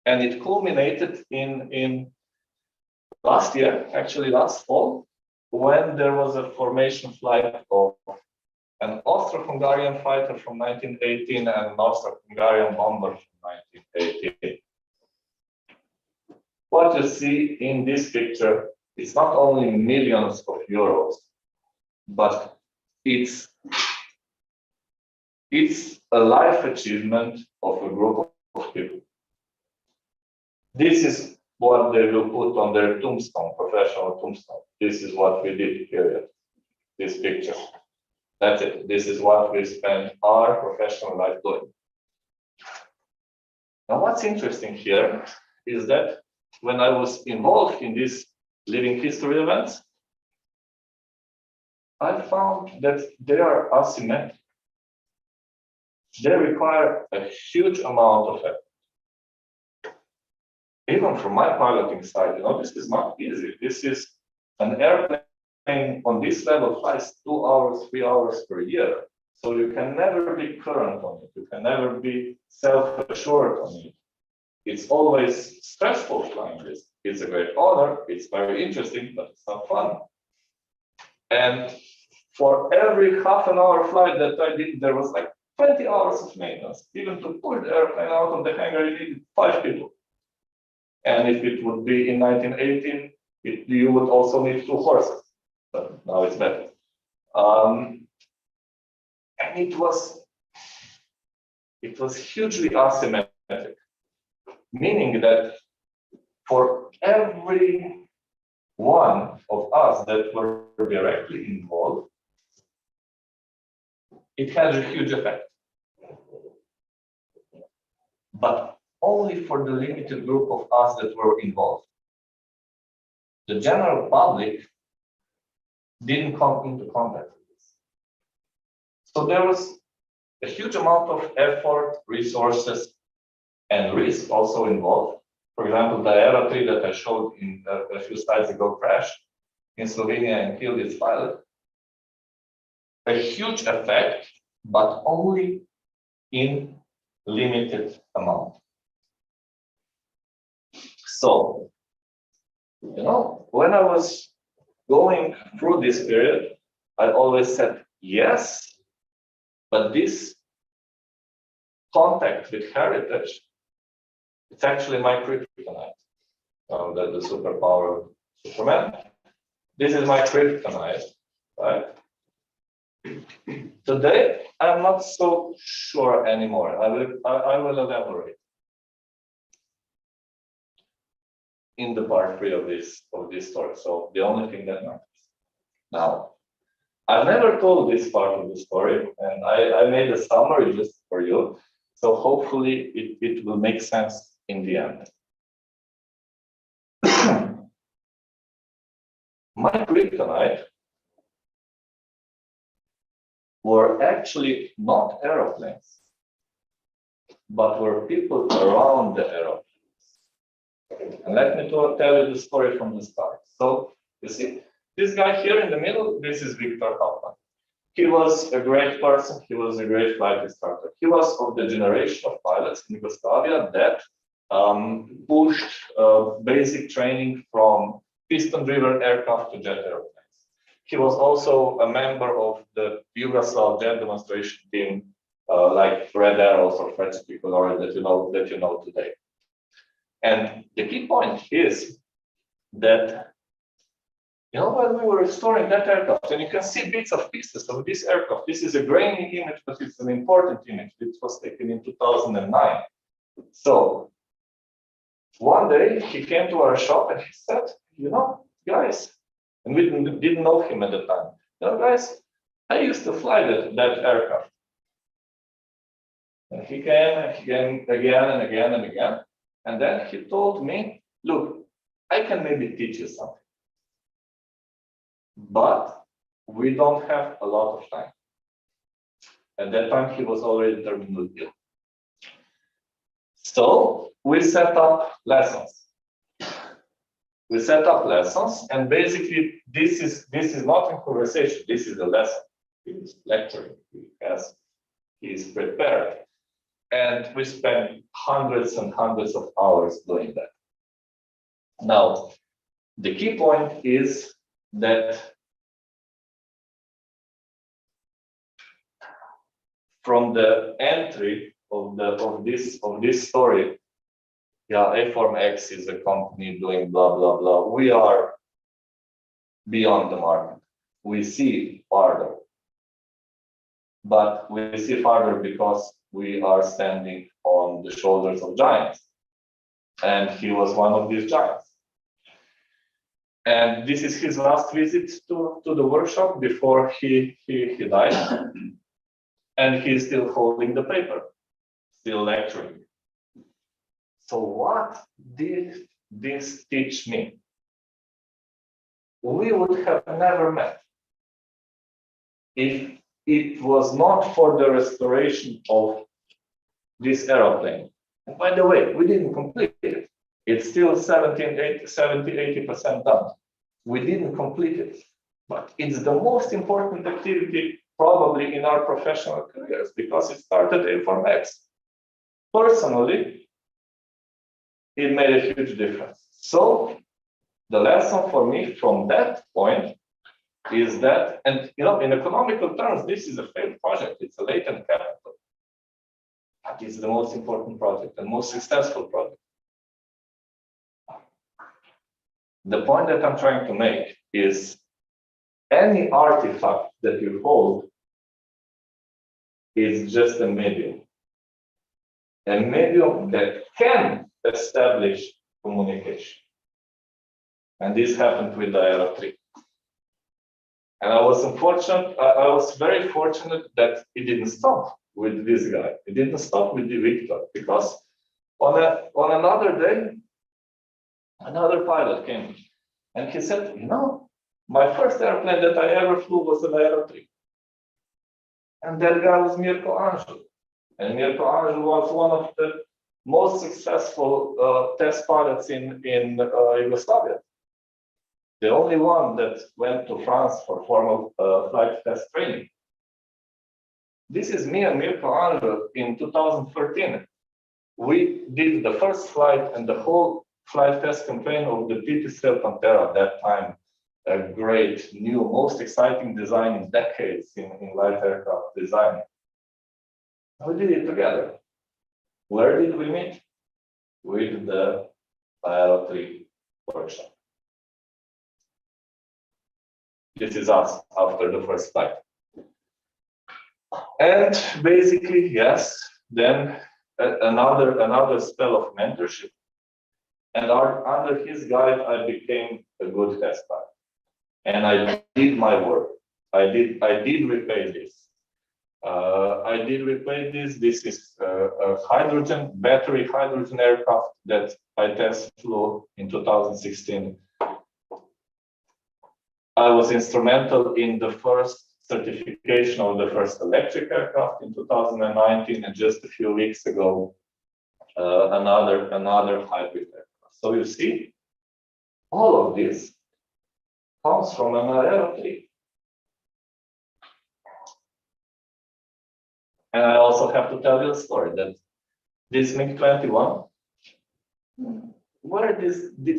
And it culminated in last year, actually last fall, when there was a formation flight of an Austro-Hungarian fighter from 1918 and an Austro-Hungarian bomber from 1918. What you see in this picture is not only millions of euros, but it's a life achievement of a group of people. This is what they will put on their tombstone, professional tombstone. This is what we did, period. This picture. That's it. This is what we spent our professional life doing. Now, what's interesting here is that when I was involved in these living history events, I found that they are asymmetric. They require a huge amount of effort. Even from my piloting side, this is not easy. This is an airplane on this level flies 2 hours, 3 hours per year. So you can never be current on it. You can never be self-assured on it. It's always stressful flying this. It's a great honor. It's very interesting, but it's not fun. And for every half an hour flight that I did, there was like 20 hours of maintenance. Even to pull the airplane out of the hangar, you needed 5 people. And if it would be in 1918, you would also need 2 horses. But now it's better. And it was hugely asymmetric, meaning that for every one of us that were directly involved, it had a huge effect. But only for the limited group of us that were involved. The general public didn't come into contact with this. So there was a huge amount of effort, resources, and risk also involved. For example, the Aero 3 that I showed in a few slides ago crashed in Slovenia and killed its pilot. A huge effect, but only in limited amount. So, when I was going through this period, I always said yes, but this contact with heritage, it's actually my kryptonite. The superpower of Superman. This is my kryptonite, right? Today, I'm not so sure anymore. I will elaborate in the part 3 of this story. So the only thing that matters. Now, I've never told this part of the story, and I made a summary just for you. So hopefully it will make sense in the end. My kryptonite were actually not aeroplanes, but were people around the aeroplanes. And let me tell you the story from the start. So you see, this guy here in the middle, this is Victor Hauptmann. He was a great person. He was a great flight instructor. He was of the generation of pilots in Yugoslavia that pushed basic training from piston-driven aircraft to jet airplanes. He was also a member of the Yugoslav jet demonstration team, like Red Arrows or French Tricolor that you know today. And the key point is that, you know, when we were restoring that aircraft, and you can see bits of pieces of this aircraft. This is a grainy image, but it's an important image. It was taken in 2009. So one day he came to our shop and he said, you know, guys, and we didn't know him at the time. You know, guys, I used to fly that aircraft. And he came again and again and again. And then he told me, look, I can maybe teach you something, but we don't have a lot of time. At that time, he was already terminally ill. So we set up lessons. And basically, this is not a conversation. This is a lesson. He is lecturing. He is prepared. And we spent hundreds and hundreds of hours doing that. Now, the key point is that from the entry of this story, yeah, A4X is a company doing blah blah blah. We are beyond the market. We see farther, but we see farther because we are standing on the shoulders of giants. And he was one of these giants. And this is his last visit to the workshop before he died. And he's still holding the paper, still lecturing. So what did this teach me? We would have never met if it was not for the restoration of this aeroplane. And by the way, we didn't complete it. It's still 70–80% done. We didn't complete it, but it's the most important activity probably in our professional careers because it started A4X. Personally, it made a huge difference. So the lesson for me from that point is that, and you know, in economical terms, this is a failed project. It's a latent capital. But it's the most important project and most successful project. The point that I'm trying to make is any artifact that you hold is just a medium that can establish communication. And this happened with the Aero 3. And I was very fortunate that it didn't stop with this guy. It didn't stop with the Victor, because on another day, another pilot came and he said, you know, my first airplane that I ever flew was an Aero 3. And that guy was Mirko Anžu. And Mirko Anžu was one of the most successful test pilots in Yugoslavia. The only one that went to France for formal flight test training. This is me and Mirko Anžu in 2013. We did the first flight and the whole flight test campaign of the PT-Strel Pantera at that time. A great, new, most exciting design in decades in light aircraft design. We did it together. Where did we meet? With the Aero 3 workshop. This is us after the first flight. And basically, yes, then another spell of mentorship. And under his guide, I became a good test pilot. And I did my work. I did repay this. I did replay this. This is a battery hydrogen aircraft that I test flew in 2016. I was instrumental in the first certification of the first electric aircraft in 2019, and just a few weeks ago, another hybrid aircraft. So you see, all of this comes from an aeroplane. And I also have to tell you a story that this MiG-21, where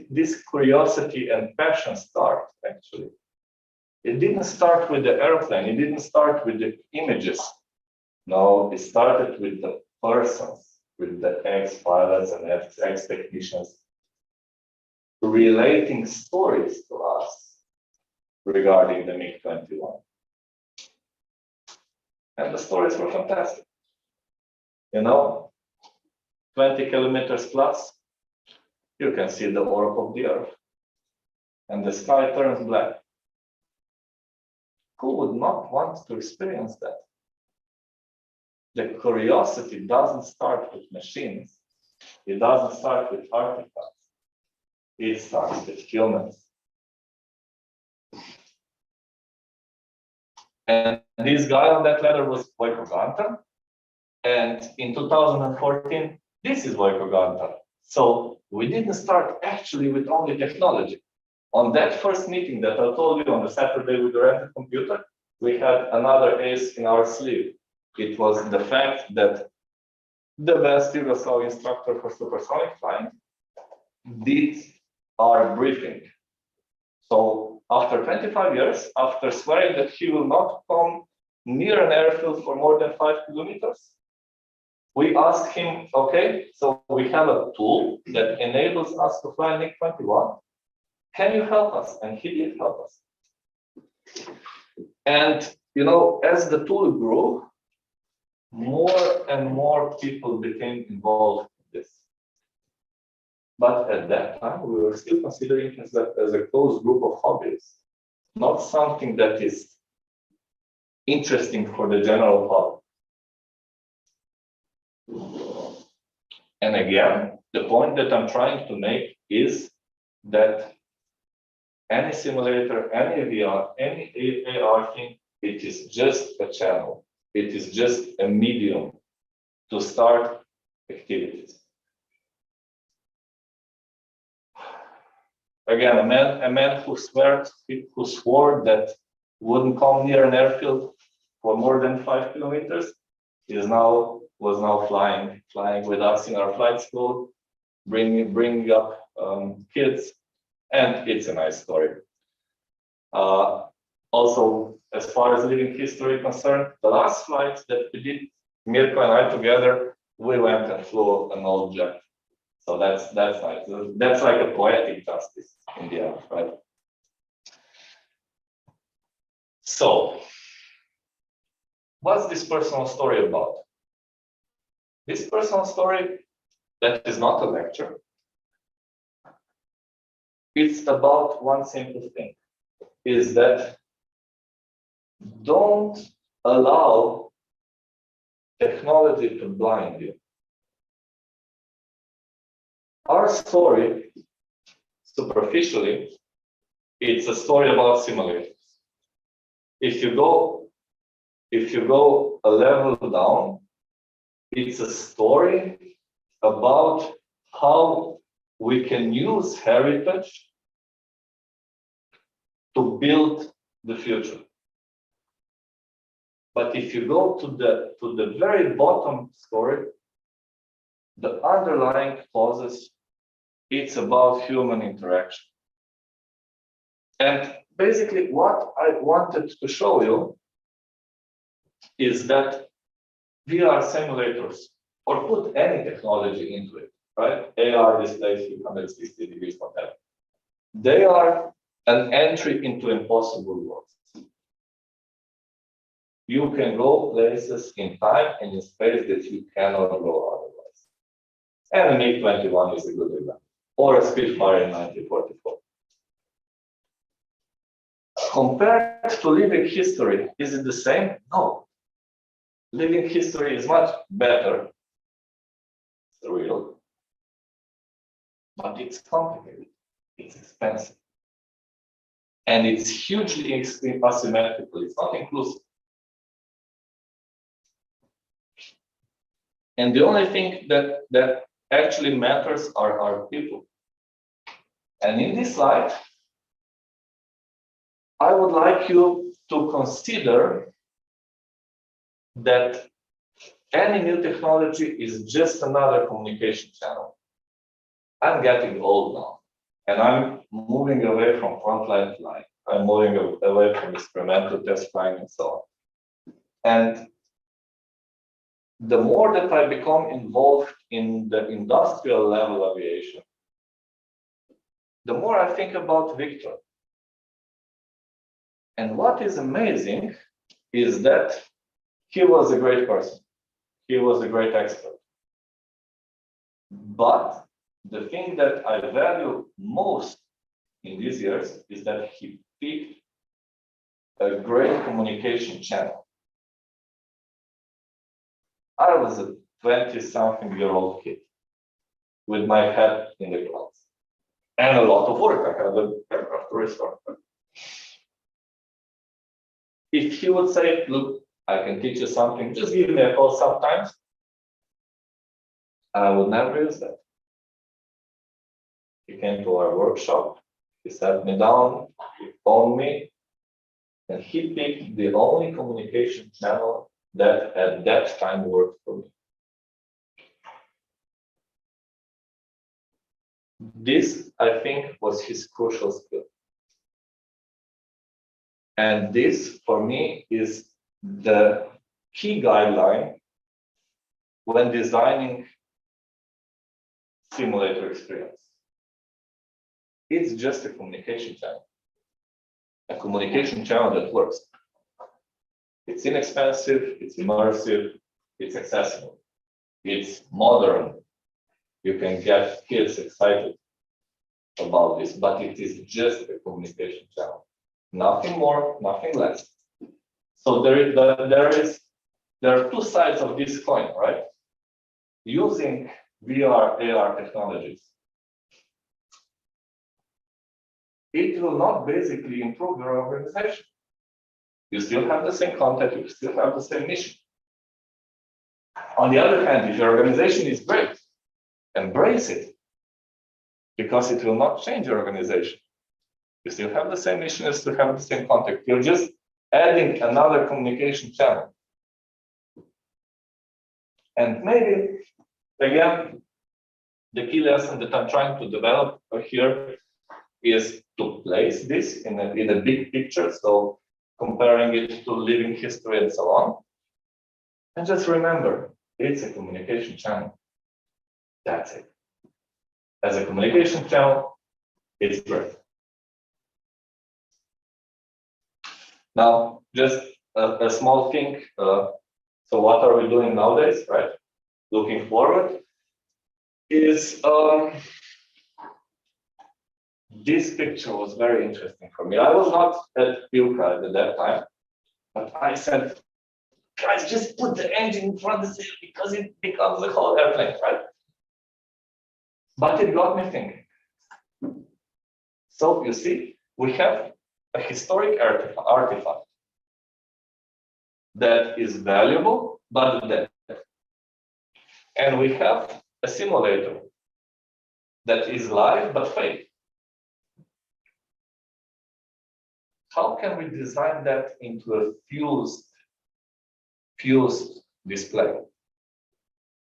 this curiosity and passion start, actually. It didn't start with the airplane, it didn't start with the images. No, it started with the persons, with the ex-pilots and ex-technicians relating stories to us regarding the MiG-21. And the stories were fantastic. You know, 20 kilometers plus, you can see the orb of the Earth, and the sky turns black. Who would not want to experience that? The curiosity doesn't start with machines. It doesn't start with artifacts. It starts with humans. And this guy on that ladder was Vojko Gantar. And in 2014, this is Vojko Gantar. So we didn't start actually with only technology. On that first meeting that I told you on the Saturday with the rented computer, we had another ace in our sleeve. It was the fact that the best Yugoslav instructor for supersonic flying did our briefing. So after 25 years, after swearing that he will not come near an airfield for more than 5 kilometers, we asked him, okay, so we have a tool that enables us to fly MiG-21. Can you help us? And he did help us. And, you know, as the tool grew, more and more people became involved in this. But at that time, we were still considering it as a close group of hobbyists, not something that is interesting for the general public. And again, the point that I'm trying to make is that any simulator, any VR, any AR thing, it is just a channel. It is just a medium to start activities. Again, a man who swore that wouldn't come near an airfield for more than 5 kilometers was now flying with us in our flight school, bringing up kids. And it's a nice story. Also, as far as living history is concerned, the last flight that we did, Mirko and I together, we went and flew an old jet. So that's nice. That's like a poetic justice in the end, right? So, what's this personal story about? This personal story that is not a lecture. It's about one simple thing, is that don't allow technology to blind you. Our story, superficially, it's a story about simulators. If you go a level down, it's a story about how we can use heritage to build the future. But if you go to the very bottom story, the underlying causes, it's about human interaction. And basically what I wanted to show you is that VR simulators, or put any technology into it, right? AR displays 360 degrees, whatever. They are an entry into impossible worlds. You can go places in time and in space that you cannot go otherwise. And a MiG-21 is a good example, or a Spitfire in 1944. Compared to living history, is it the same? No. living history is much better. It's real. But it's complicated. It's expensive. And it's hugely asymmetrical. It's not inclusive. And the only thing that actually matters are people. And in this slide, I would like you to consider that any new technology is just another communication channel. I'm getting old now, and I'm moving away from frontline flying. I'm moving away from experimental test flying and so on. And the more that I become involved in the industrial level aviation, the more I think about Victor. And what is amazing is that he was a great person. He was a great expert. But the thing that I value most in these years is that he picked a great communication channel. I was a 20-something-year-old kid with my head in the clouds and a lot of work. I had an aircraft to restore. If he would say, look, I can teach you something, just give me a call sometimes, I would never use that. He came to our workshop, he sat me down, he phoned me, and he picked the only communication channel that at that time worked for me. This, I think, was his crucial skill. And this, for me, is the key guideline when designing simulator experience. It's just a communication channel. A communication channel that works. It's inexpensive, it's immersive, it's accessible, it's modern. You can get kids excited about this, but it is just a communication channel. Nothing more, nothing less. So there are two sides of this coin, right? Using VR, AR technologies, it will not basically improve your organization. You still have the same content, you still have the same mission. On the other hand, if your organization is great, embrace it, because it will not change your organization. You still have the same mission, you still have the same content. You're just adding another communication channel. And maybe, again, the key lesson that I'm trying to develop here is to place this in a big picture, so comparing it to living history and so on. And just remember, it's a communication channel. That's it. As a communication channel, it's great. Now, just a small thing. So what are we doing nowadays, right? Looking forward is this picture was very interesting for me. I was not at Pivka at that time, but I said, guys, just put the engine in front of the sail because it becomes a whole airplane, right? But it got me thinking. So you see, we have a historic artifact that is valuable but dead. And we have a simulator that is live but fake. How can we design that into a fused display?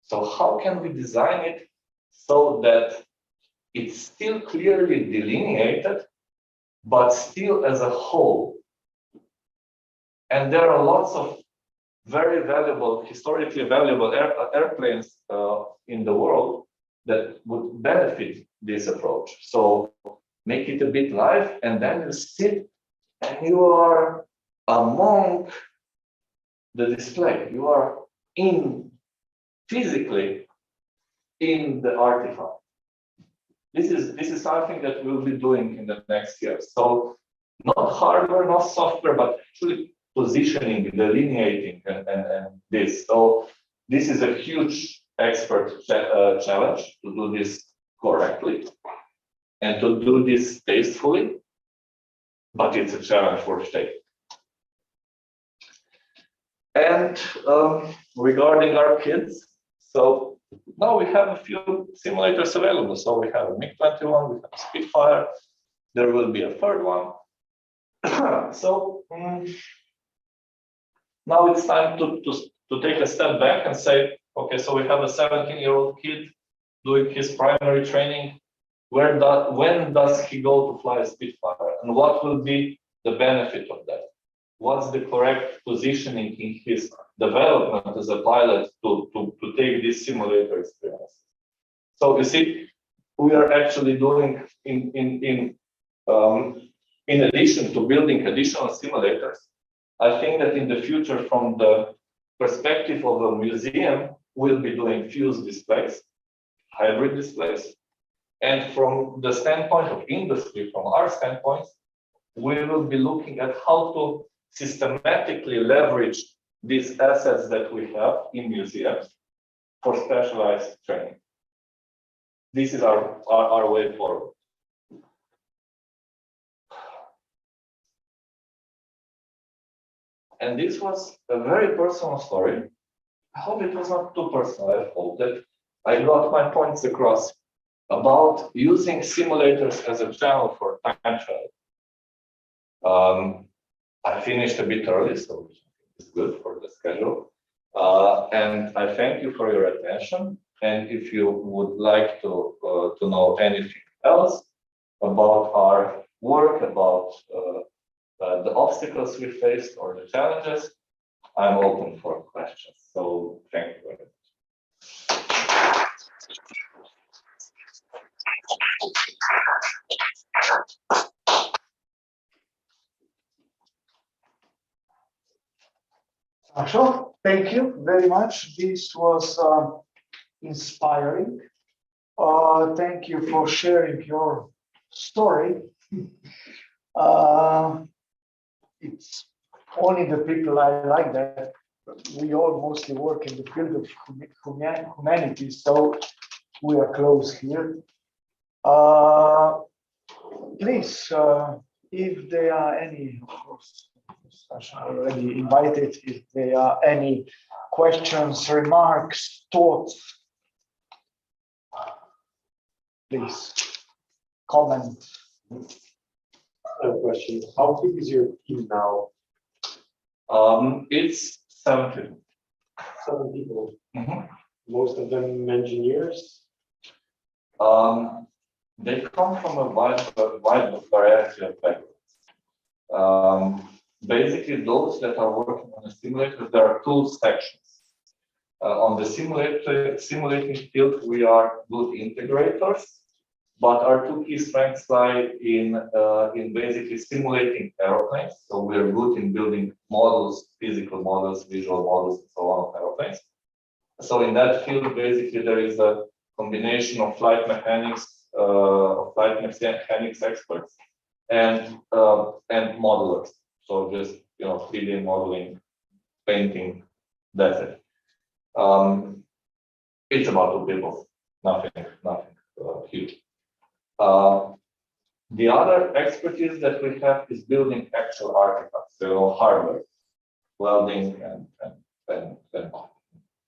So how can we design it so that it's still clearly delineated, but still as a whole? And there are lots of very valuable, historically valuable airplanes in the world that would benefit this approach. So make it a bit live, and then you sit and you are among the display. You are physically in the artifact. This is something that we'll be doing in the next year. So not hardware, not software, but actually positioning, delineating, and this. So this is a huge expert challenge to do this correctly and to do this tastefully, but it's a challenge worth taking. And regarding our kids, so now we have a few simulators available. So we have a MiG-21, we have a Spitfire, there will be a third one. So now it's time to take a step back and say, okay, so we have a 17-year-old kid doing his primary training. When does he go to fly a Spitfire? And what will be the benefit of that? What's the correct positioning in his development as a pilot to take this simulator experience? So you see, we are actually doing in addition to building additional simulators, I think that in the future, from the perspective of a museum, we'll be doing fused displays, hybrid displays. And from the standpoint of industry, from our standpoint, we will be looking at how to systematically leverage these assets that we have in museums for specialized training. This is our way forward. And this was a very personal story. I hope it was not too personal. I hope that I got my points across about using simulators as a channel for time travel. I finished a bit early, so it's good for the schedule. And I thank you for your attention. And if you would like to know anything else about our work, about the obstacles we faced or the challenges, I'm open for questions. So thank you very much.
Sašo, thank you very much. This was inspiring. Thank you for sharing your story. It's only the people I like that. We all mostly work in the field of humanities, so we are close here. Please, if there are any, of course, Sašo already invited, if there are any questions, remarks, thoughts, please comment.
I have a question. How big is your team now?
It's 7
people.
Mm-hmm.
Most of them engineers.
They come from a wide variety of backgrounds. Basically, those that are working on a simulator, there are two sections. On the simulating field, we are good integrators, but our two key strengths lie in basically simulating aeroplanes. So we are good in building models, physical models, visual models, and so on of aeroplanes. So in that field, basically, there is a combination of flight mechanics experts and modelers. So just 3D modeling, painting, that's it. It's about 2 people, nothing huge. The other expertise that we have is building actual artifacts, hardware, welding and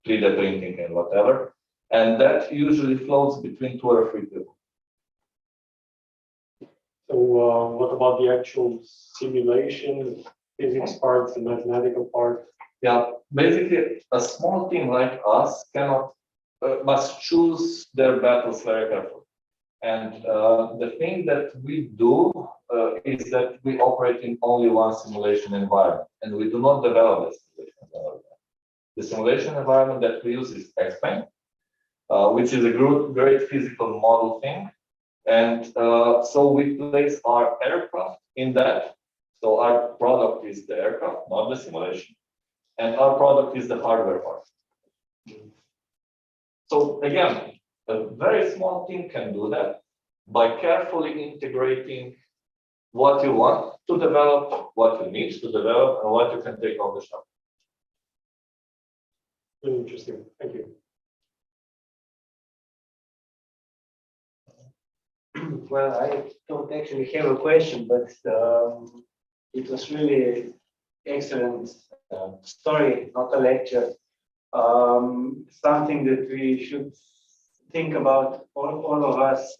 3D printing and whatever. And that usually floats between 2 or 3 people.
So what about the actual simulation, physics part, the mathematical part?
Yeah, basically a small team like us must choose their battles very carefully. And the thing that we do is that we operate in only one simulation environment, and we do not develop the simulation environment. The simulation environment that we use is X-Plane, which is a great physical model thing. And so we place our aircraft in that. So our product is the aircraft, not the simulation. And our product is the hardware part. So again, a very small team can do that by carefully integrating what you want to develop, what you need to develop, and what you can take off the shelf.
Really interesting. Thank you.
Well, I don't actually have a question, but it was really excellent story, not a lecture. Something that we should think about, all of us.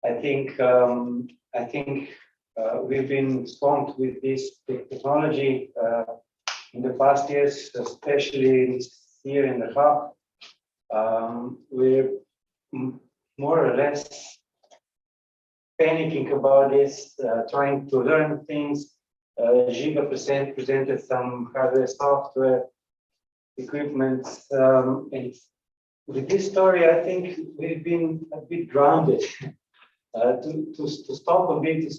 I think we've been swamped with this technology in the past years, especially this year and a half. We're more or less panicking about this, trying to learn things. Žiga presented some hardware, software, equipment, and with this story, I think we've been a bit grounded. To stop a bit,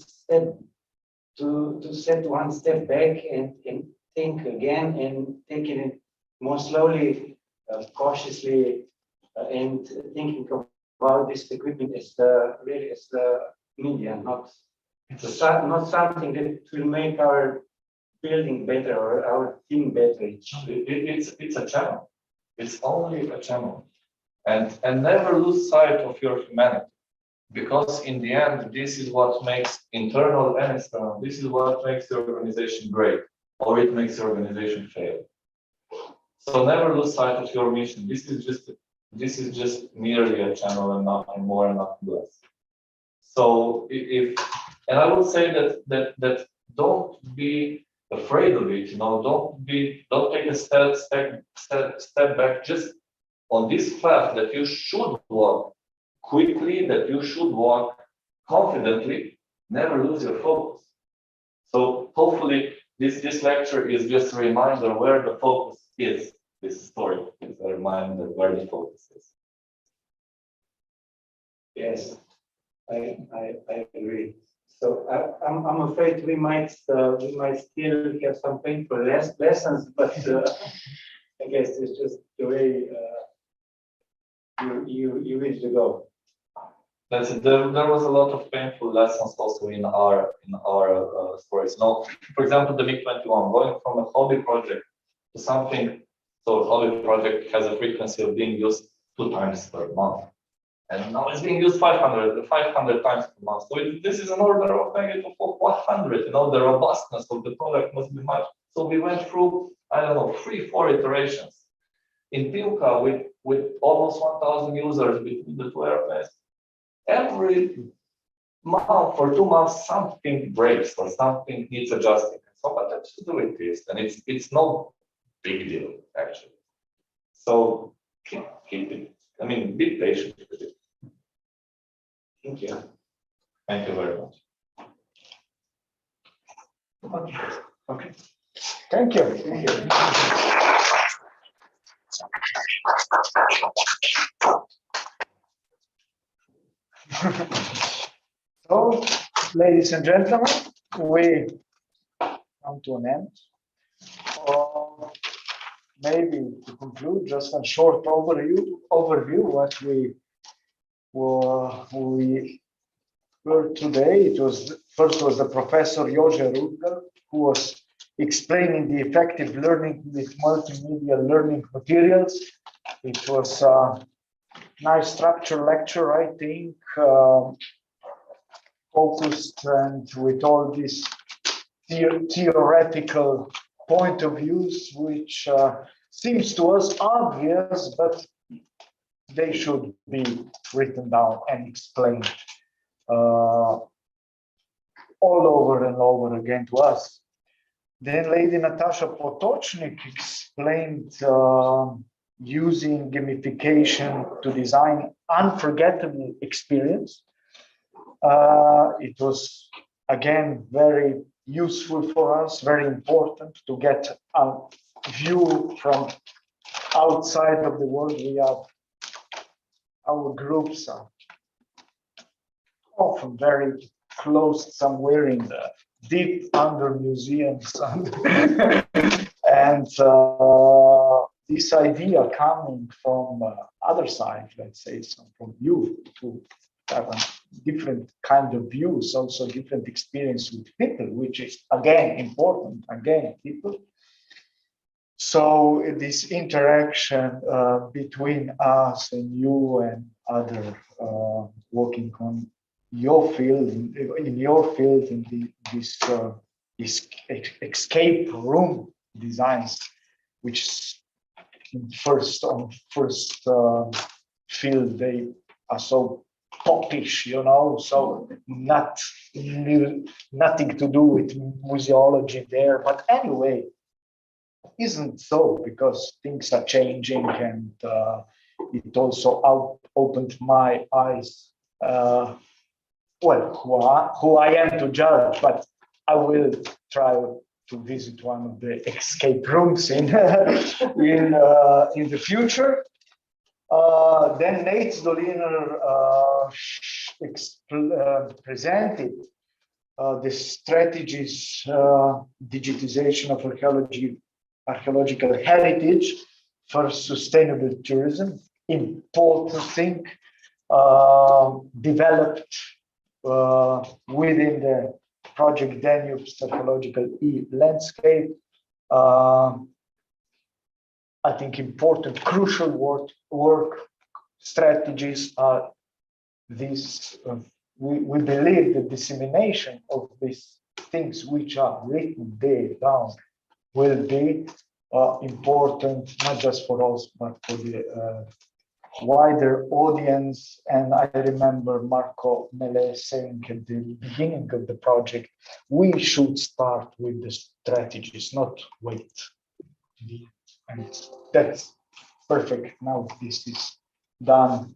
to set one step back and think again and take it more slowly, cautiously, and thinking about this equipment as really as the media, not something that will make our building better or our team better.
It's a channel. It's only a channel, and never lose sight of your humanity, because in the end, this is what makes internal and external. This is what makes the organization great, or it makes the organization fail. So never lose sight of your mission. This is just merely a channel and nothing more and nothing less. So and I would say that don't be afraid of it. Don't take a step back. Just on this path that you should walk quickly, that you should walk confidently. Never lose your focus. So hopefully this lecture is just a reminder where the focus is. This story is a reminder where the focus is.
Yes, I agree. So I'm afraid we might still have some painful lessons, but I guess it's just the way you wish to go.
That's it. There was a lot of painful lessons also in our stories. For example, the MiG-21, going from a hobby project to something. So a hobby project has a frequency of being used 2 times per month. And now it's being used 500 times per month. So this is an order of magnitude of 100. The robustness of the product must be much. So we went through, 3-4 iterations. In Pivka, with almost 1,000 users between the 2 airplanes, every month or 2 months, something breaks or something needs adjusting. So, but let's do it this, and it's no big deal actually. So keep it. Be patient with it.
Thank you.
Thank you very much.
Okay. Thank you. So, ladies and gentlemen, we come to an end. Maybe to conclude, just a short overview what we heard today. It was first was the professor Jože Rudger, who was explaining the effective learning with multimedia learning materials. It was a nice structured lecture, I think, focused and with all these theoretical point of views, which seems to us obvious, but they should be written down and explained all over and over again to us. Then Lady Natasha Potočnik explained using gamification to design unforgettable experience. It was again very useful for us, very important to get a view from outside of the world. We have our groups are often very closed somewhere in the deep under museums and this idea coming from other side, let's say, from you to have a different kind of views, also different experience with people, which is again important. Again, people. So this interaction between us and you and other working on your field, in your field, in this escape room designs, which first field they are so popish, you know, so nothing to do with museology there. But anyway, isn't so, because things are changing, and it also opened my eyes. Well, who I am to judge, but I will try to visit one of the escape rooms in the future. Then Nate Doliner presented the strategies, digitization of archaeological heritage for sustainable tourism. Important thing developed within the project Danube's archaeological e-landscape. I think important, crucial work strategies are these. We believe the dissemination of these things which are written there down will be important, not just for us, but for the wider audience. And I remember Marco Mele saying at the beginning of the project, we should start with the strategies, not wait. And that's perfect. Now this is done.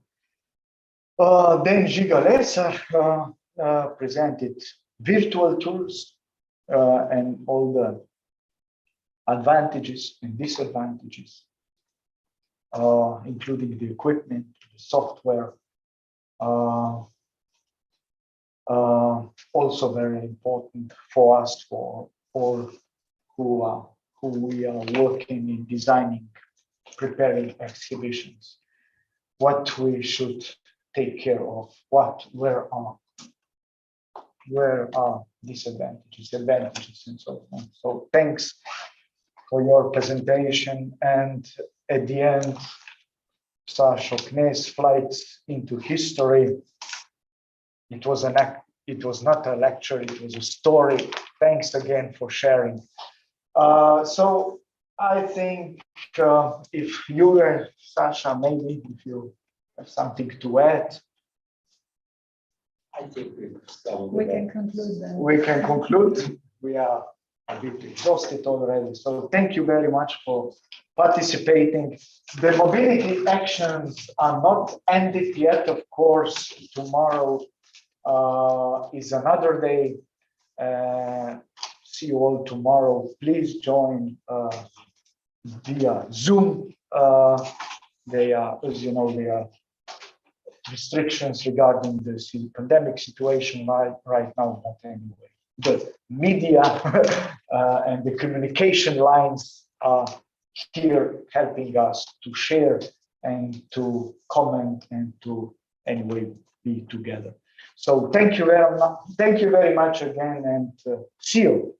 Then Žiga Lesar presented virtual tours and all the advantages and disadvantages, including the equipment, the software. Also very important for us, for all who we are working in designing, preparing exhibitions, what we should take care of, where are disadvantages, advantages, and so on. So thanks for your presentation. And at the end, Sašo Knez, Flights into History. It was not a lecture, it was a story. Thanks again for sharing. So I think if you and Saša, maybe if you have something to add.
I think
we can conclude then.
We can conclude. We are a bit exhausted already. So thank you very much for participating. The mobility actions are not ended yet, of course. Tomorrow is another day. See you all tomorrow. Please join via Zoom. They are, as you know, there are restrictions regarding the pandemic situation right now, but anyway, the media and the communication lines are here helping us to share and to comment and to anyway be together. So thank you very much again, and see you.